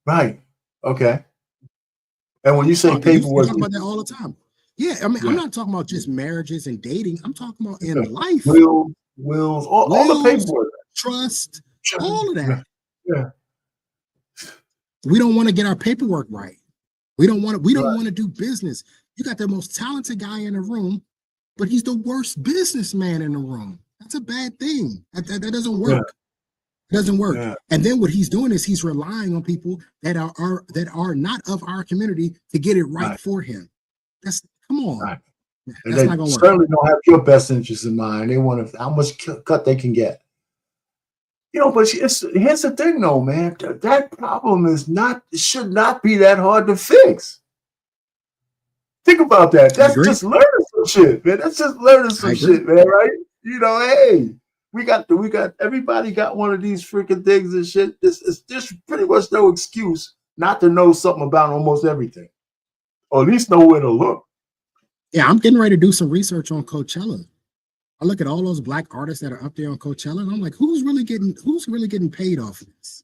Right. Okay. And when you say We paperwork, talk about that all the time. Yeah, I mean, I'm not talking about just marriages and dating. I'm talking about in life. Wills, all the paperwork. Trust, all of that. Yeah. We don't want to get our paperwork right. We don't want to do business. You got the most talented guy in the room, but he's the worst businessman in the room. That's a bad thing. That doesn't work. Yeah. It doesn't work. Yeah. And then what he's doing is he's relying on people that are not of our community to get it right for him. Come on. Right. That's they not gonna work. Certainly don't have your best interest in mind. They want how much cut they can get. But here's the thing, though, man. That problem should not be that hard to fix. Think about that. That's just learning some shit, man. That's just learning some shit, man. Right? Hey, we got everybody got one of these freaking things and shit. There's pretty much no excuse not to know something about almost everything, or at least know where to look. Yeah, I'm getting ready to do some research on Coachella. I look at all those Black artists that are up there on Coachella, and I'm like, who's really getting paid off of this?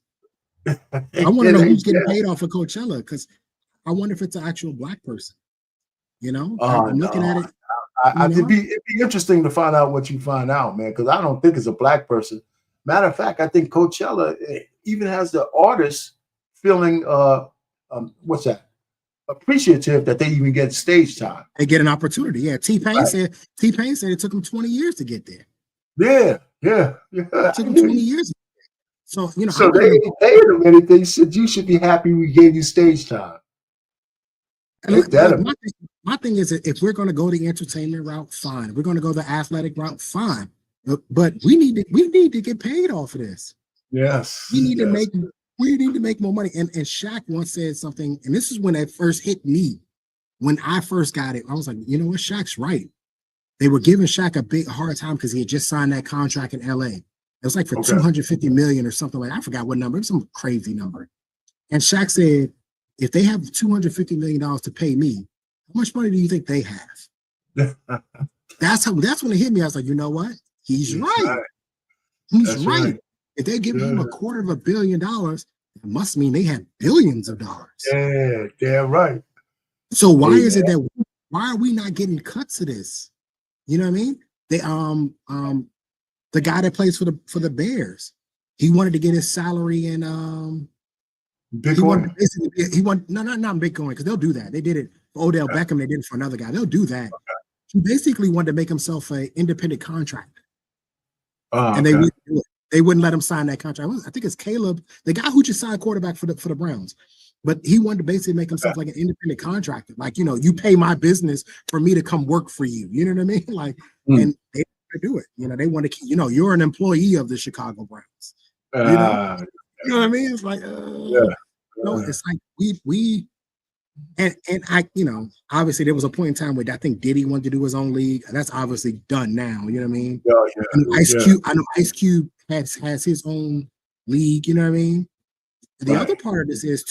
I want to know who's getting paid off of Coachella, because I wonder if it's an actual Black person. I'm looking at it. It'd be interesting to find out what you find out, man, because I don't think it's a Black person. Matter of fact, I think Coachella even has the artists feeling appreciative that they even get stage time. They get an opportunity. Yeah, T-Payne said it took him 20 years to get there. Yeah. It took him 20 years. So so they ain't paying him anything. You should be happy we gave you stage time. My thing is, if we're going to go the entertainment route, fine. If we're going to go the athletic route, fine. But we need to get paid off of this. Yes. We need to make more money. And Shaq once said something, and this is when it first hit me. When I first got it, I was like, you know what? Shaq's right. They were giving Shaq a big hard time because he had just signed that contract in LA. It was like for $250 million or something like that. I forgot what number. It was some crazy number. And Shaq said, if they have $250 million to pay me, how much money do you think they have? That's when it hit me. I was like, you know what? He's right. He's right. If they're giving him $250 million, it must mean they have billions of dollars. Yeah, damn right. So why are we not getting cuts of this? You know what I mean? The guy that plays for the Bears, he wanted to get his salary in Bitcoin. He wanted not Bitcoin, because they'll do that. They did it for Odell Beckham. They did it for another guy. They'll do that. He basically wanted to make himself an independent contractor, and they wouldn't do it. They wouldn't let him sign that contract. I think it's Caleb, the guy who just signed quarterback for the Browns. But he wanted to basically make himself like an independent contractor. Like, you pay my business for me to come work for you. You know what I mean? Like, and they do it. They want to, you're an employee of the Chicago Browns. You know what I mean? It's like, it's like we and I, obviously there was a point in time where I think Diddy wanted to do his own league. And that's obviously done now. You know what I mean? I know Ice Cube has his own league. You know what I mean? The other part of this is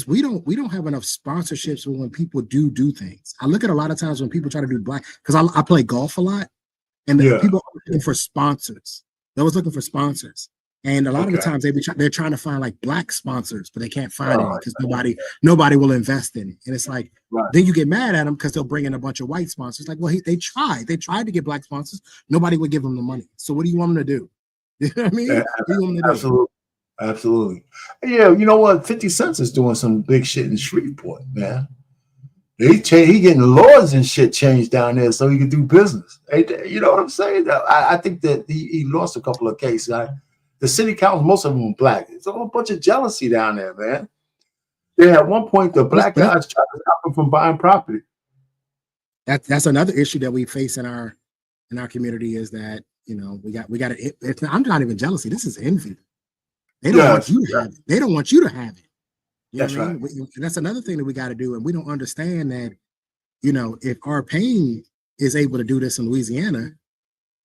we don't have enough sponsorships when people do things. I look at a lot of times when people try to do Black, because I play golf a lot, and people are looking for sponsors. They was looking for sponsors, and a lot of the times they're trying to find like Black sponsors, but they can't find any because nobody will invest in it. And it's like then you get mad at them because they'll bring in a bunch of white sponsors. Like, well, they tried to get Black sponsors, nobody would give them the money. So what do you want them to do? You know what I mean? Yeah, what do you want them to do? Absolutely. Yeah, you know what? 50 Cent is doing some big shit in Shreveport, man. He getting laws and shit changed down there so he could do business. You know what I'm saying? I think that he lost a couple of cases. The city council, most of them were Black. It's a whole bunch of jealousy down there, man. At one point, the Black guys tried to stop him from buying property. That's another issue that we face in our community, is that we got it. I'm not even jealousy. This is envy. They don't want you to have it. They don't want you to have it. That's right. That's another thing that we got to do, and we don't understand that. If our Payne is able to do this in Louisiana,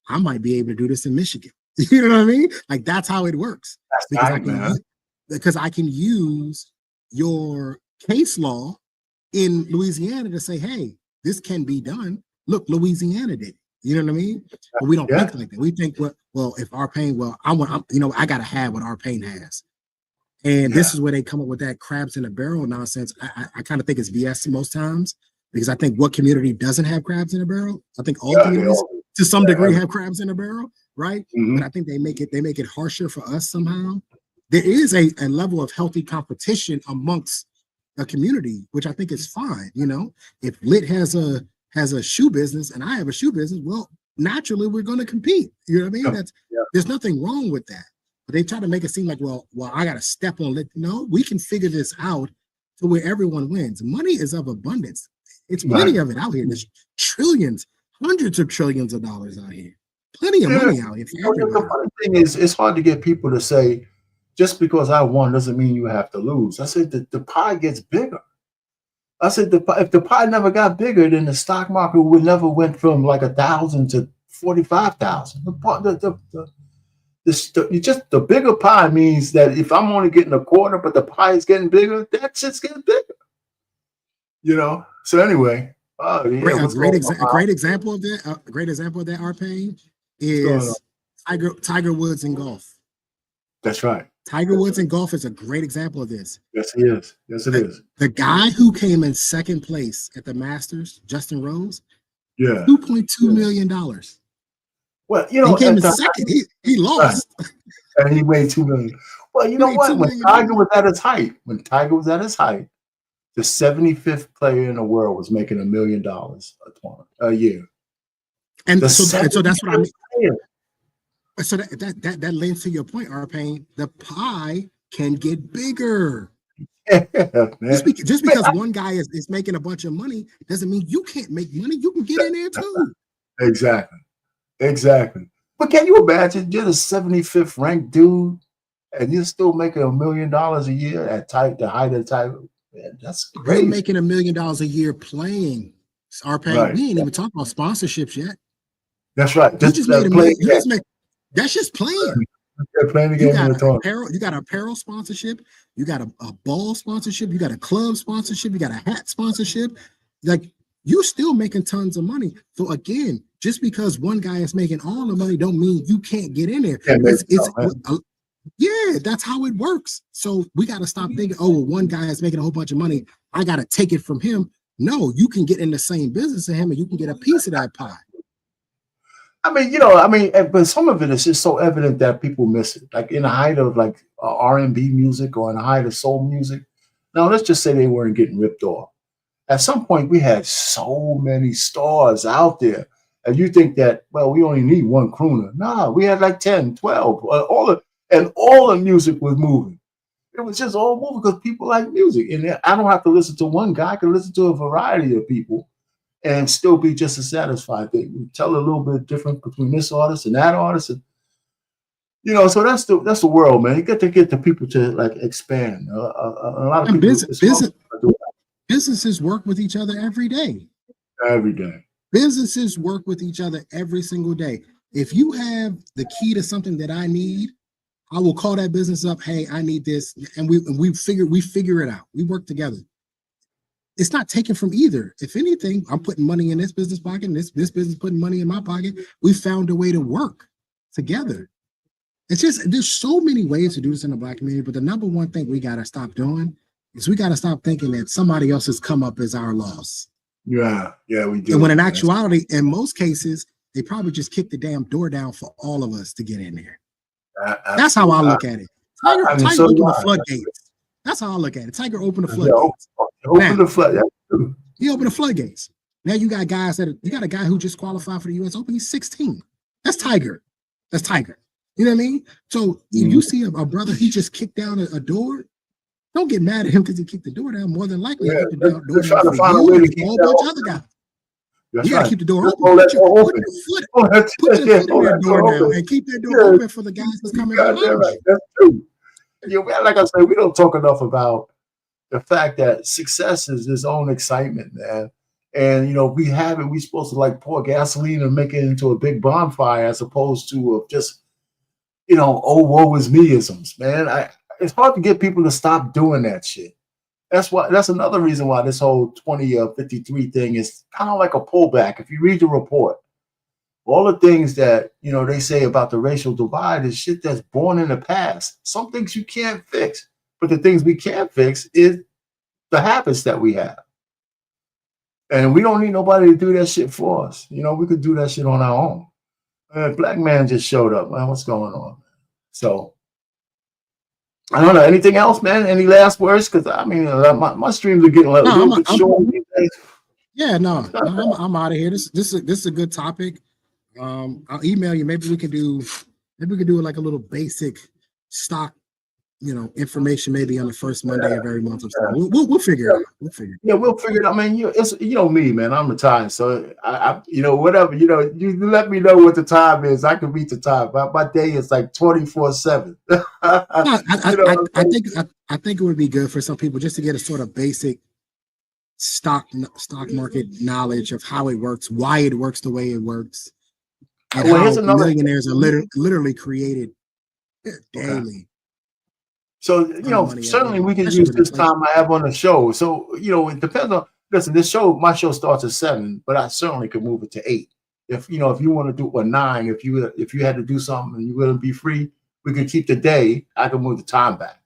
I might be able to do this in Michigan. You know what I mean? Like, that's how it works. Because I can use your case law in Louisiana to say, hey, this can be done. Look, Louisiana did it. You know what I mean? But we don't think like that. We think, well, if our Payne, I got to have what our Payne has. And this is where they come up with that crabs in a barrel nonsense. I kind of think it's BS most times, because I think what community doesn't have crabs in a barrel? I think all communities to some degree have crabs in a barrel, right? But I think they make it harsher for us somehow. There is a level of healthy competition amongst a community, which I think is fine. You know, if Lit has a shoe business and I have a shoe business, well, naturally we're going to compete. You know what I mean? There's nothing wrong with that. But they try to make it seem like, well, I got to step on Lit. No, we can figure this out to where everyone wins. Money is of abundance. It's plenty of it out here. There's trillions, hundreds of trillions of dollars out here. Plenty of money out here for everybody. The funny thing is, it's hard to get people to say, just because I won doesn't mean you have to lose. I said the pie gets bigger. I said if the pie never got bigger, then the stock market would never went from like 1,000 to 45,000. The bigger pie means that if I'm only getting a quarter, but the pie is getting bigger, that shit's getting bigger. You know. So anyway, a great example of that, Payne, is Tiger Woods in golf. That's right. Tiger Woods in golf is a great example of this. Yes, he is. Yes, it is. The guy who came in second place at the Masters, Justin Rose, $2.2 million. Well, you know, he came in second. He lost, and he weighed $2 million. Well, you know what? When Tiger was at his height, the 75th player in the world was making $1 million a year. And so that's what I mean. So that leads to your point, Payne. The pie can get bigger. Just because one guy is making a bunch of money doesn't mean you can't make money. You can get in there too. Exactly. But can you imagine you're the 75th ranked dude and you're still making $1 million a year at the height of the Tiger? Man, that's crazy. You're making $1 million a year playing. Payne, right. We ain't even talking about sponsorships yet. That's right. That's just playing. They're playing the game. You got apparel sponsorship. You got a ball sponsorship. You got a club sponsorship. You got a hat sponsorship. Like, you're still making tons of money. So again, just because one guy is making all the money, don't mean you can't get in there. That's how it works. So we got to stop thinking, oh, well, one guy is making a whole bunch of money, I got to take it from him. No, you can get in the same business as him and you can get a piece of that pie. But some of it is just so evident that people miss it. Like in the height of like R&B music or in the height of soul music. Now, let's just say they weren't getting ripped off. At some point, we had so many stars out there. And you think that, well, we only need one crooner. Nah, we had like 10, 12. All the music was moving. It was just all moving because people like music. And I don't have to listen to one guy. I can listen to a variety of people and still be just as satisfied. They tell a little bit different between this artist and that artist. And, so that's the world, man. You got to get the people to like expand. A lot of people. Businesses work with each other every day. Every day. Businesses work with each other every single day. If you have the key to something that I need, I will call that business up. Hey, I need this, and we figure it out. We work together. It's not taken from either. If anything, I'm putting money in this business pocket, and this business putting money in my pocket. We found a way to work together. It's just there's so many ways to do this in the Black community, but the number one thing we gotta stop doing is we gotta stop thinking that somebody else's come up is our loss. Yeah, we do. And when in actuality, in most cases, they probably just kick the damn door down for all of us to get in there. That's how I look at it. Tiger opened the floodgates. That's how I look at it. Tiger opened the floodgates. He opened the floodgates. Now you got a guy who just qualified for the U.S. Open. He's 16. That's Tiger. You know what I mean? So if you see a brother, he just kicked down a door, don't get mad at him because he kicked the door down. More than likely, he kicked the door down for you and a whole bunch of other guys. You gotta keep the door open. Put your foot in that door now and keep that door open for the guys that's coming behind you. That's true. Like I said, we don't talk enough about the fact that success is its own excitement, man. And we're supposed to like pour gasoline and make it into a big bonfire as opposed to just woe is me-isms, man. It's hard to get people to stop doing that shit. That's another reason why this whole 2053 thing is kind of like a pullback. If you read the report, all the things that they say about the racial divide is shit that's born in the past. Some things you can't fix. But the things we can't fix is the habits that we have. And we don't need nobody to do that shit for us. You know, we could do that shit on our own. Black man just showed up, man. What's going on? So, I don't know. Anything else, man? Any last words? Because, I mean, my streams are getting a little bit short. Yeah, no, I'm out of here. This is a good topic. I'll email you. Maybe we can do like a little basic stock, information maybe on the first Monday of every month or so. We'll figure it out. We'll figure it out. I mean, it's me, man. I'm retired, so I whatever. You let me know what the time is. I can beat the time. My day is like 24/7. I think it would be good for some people just to get a sort of basic stock market knowledge of how it works, why it works the way it works, and how millionaires are literally created daily. So, certainly we can use this time I have on the show. So, it depends on, listen, my show starts at 7, but I certainly could move it to 8. If you want to do 9, if you had to do something and you wouldn't be free, we could keep the day. I can move the time back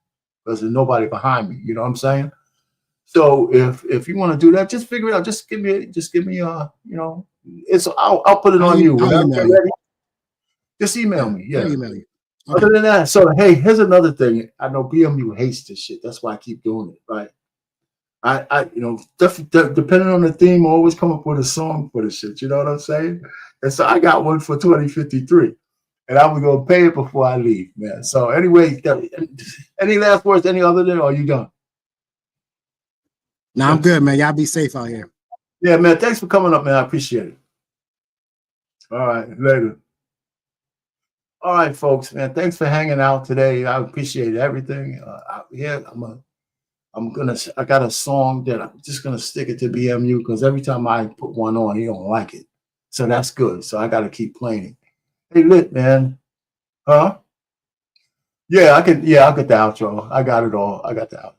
because there's nobody behind me. You know what I'm saying? So if you want to do that, just figure it out. Just give me I'll put it on you. Just email me. Yeah. Email you. Okay. Other than that, so hey, here's another thing. I know BMU hates this shit. That's why I keep doing it, right? I depending on the theme, I always come up with a song for the shit. You know what I'm saying? And so I got one for 2053, and I'm gonna pay it before I leave, man. So anyway, any last words? Any other than? Or are you done? No, I'm good, man. Y'all be safe out here. Yeah, man. Thanks for coming up, man. I appreciate it. All right, later. All right, folks, man. Thanks for hanging out today. I appreciate everything. I got a song that I'm just gonna stick it to BMU because every time I put one on, he don't like it. So that's good. So I gotta keep playing it. Hey, lit, man. Huh? Yeah, I'll get the outro. I got it all. I got the outro.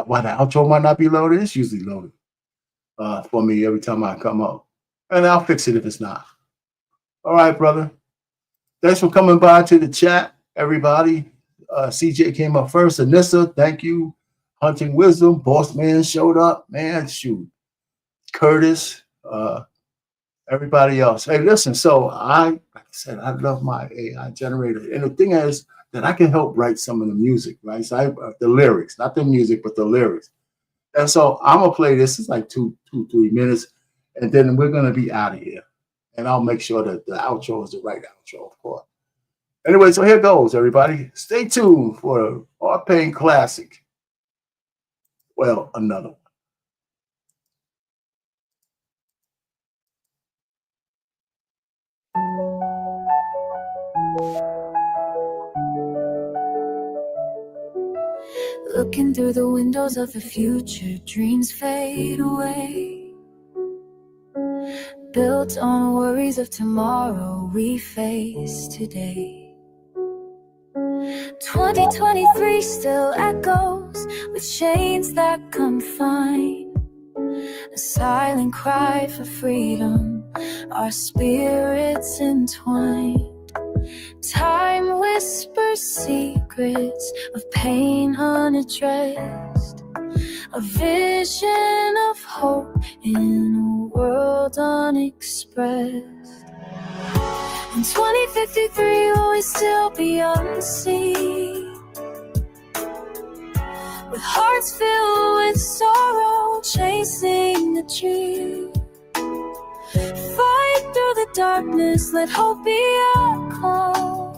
Why the outro might not be loaded? It's usually loaded for me every time I come up. And I'll fix it if it's not. All right, brother. Thanks for coming by to the chat, everybody. CJ came up first. Anissa, thank you. Hunting Wisdom, Boss Man showed up. Man, shoot. Curtis, everybody else. Hey, listen, so like I said, I love my AI generator. And the thing is that I can help write some of the music, right? So the lyrics, not the music, but the lyrics. And so I'm going to play this. It's like 3 minutes. And then we're going to be out of here. And I'll make sure that the outro is the right outro, of course. Anyway, so here goes, everybody. Stay tuned for our Payne classic. Well, another one. Looking through the windows of the future, dreams fade away. Built on worries of tomorrow, we face today. 2023 still echoes with chains that confine. A silent cry for freedom, our spirits entwined. Time whispers secrets of pain unaddressed. A vision of hope in a world unexpressed. And 2053 will still be unseen, with hearts filled with sorrow, chasing a dream. Fight through the darkness, let hope be our call.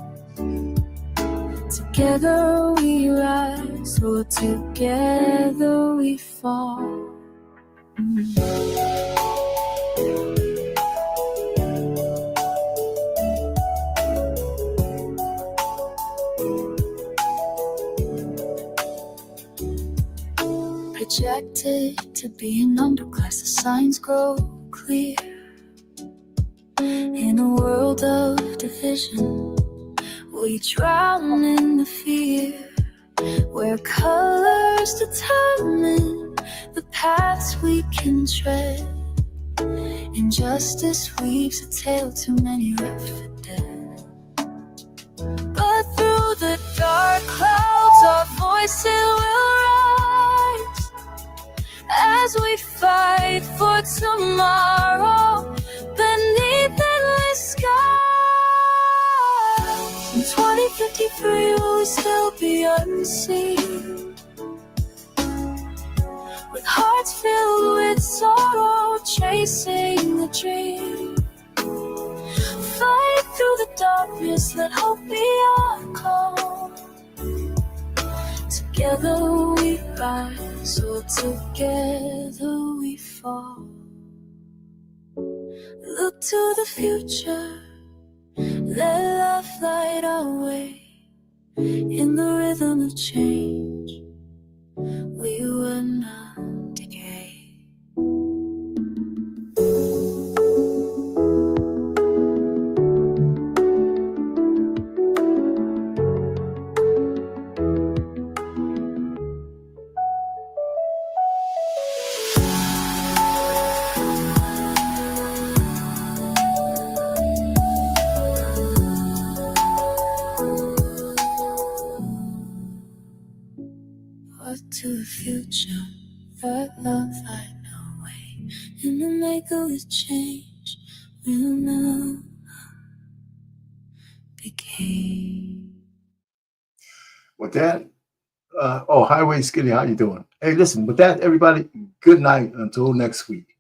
Together we rise, or together we fall. Projected to be an underclass, the signs grow clear. In a world of division, we drown in the fear, where colors determine the paths we can tread. Injustice weaves a tale too many left for dead. But through the dark clouds, our voices will for tomorrow beneath endless skies. In 2053, will we still be unseen? With hearts filled with sorrow, chasing the dream. Fight through the darkness, let hope be our call. Together we rise, or together we fall. Look to the future, let love light our way. In the rhythm of change, we will not decay. Look to the future, let love light our way. In the maker of change, we'll not decay. With that, Highway Skinny, how you doing? Hey, listen, with that, everybody, good night until next week.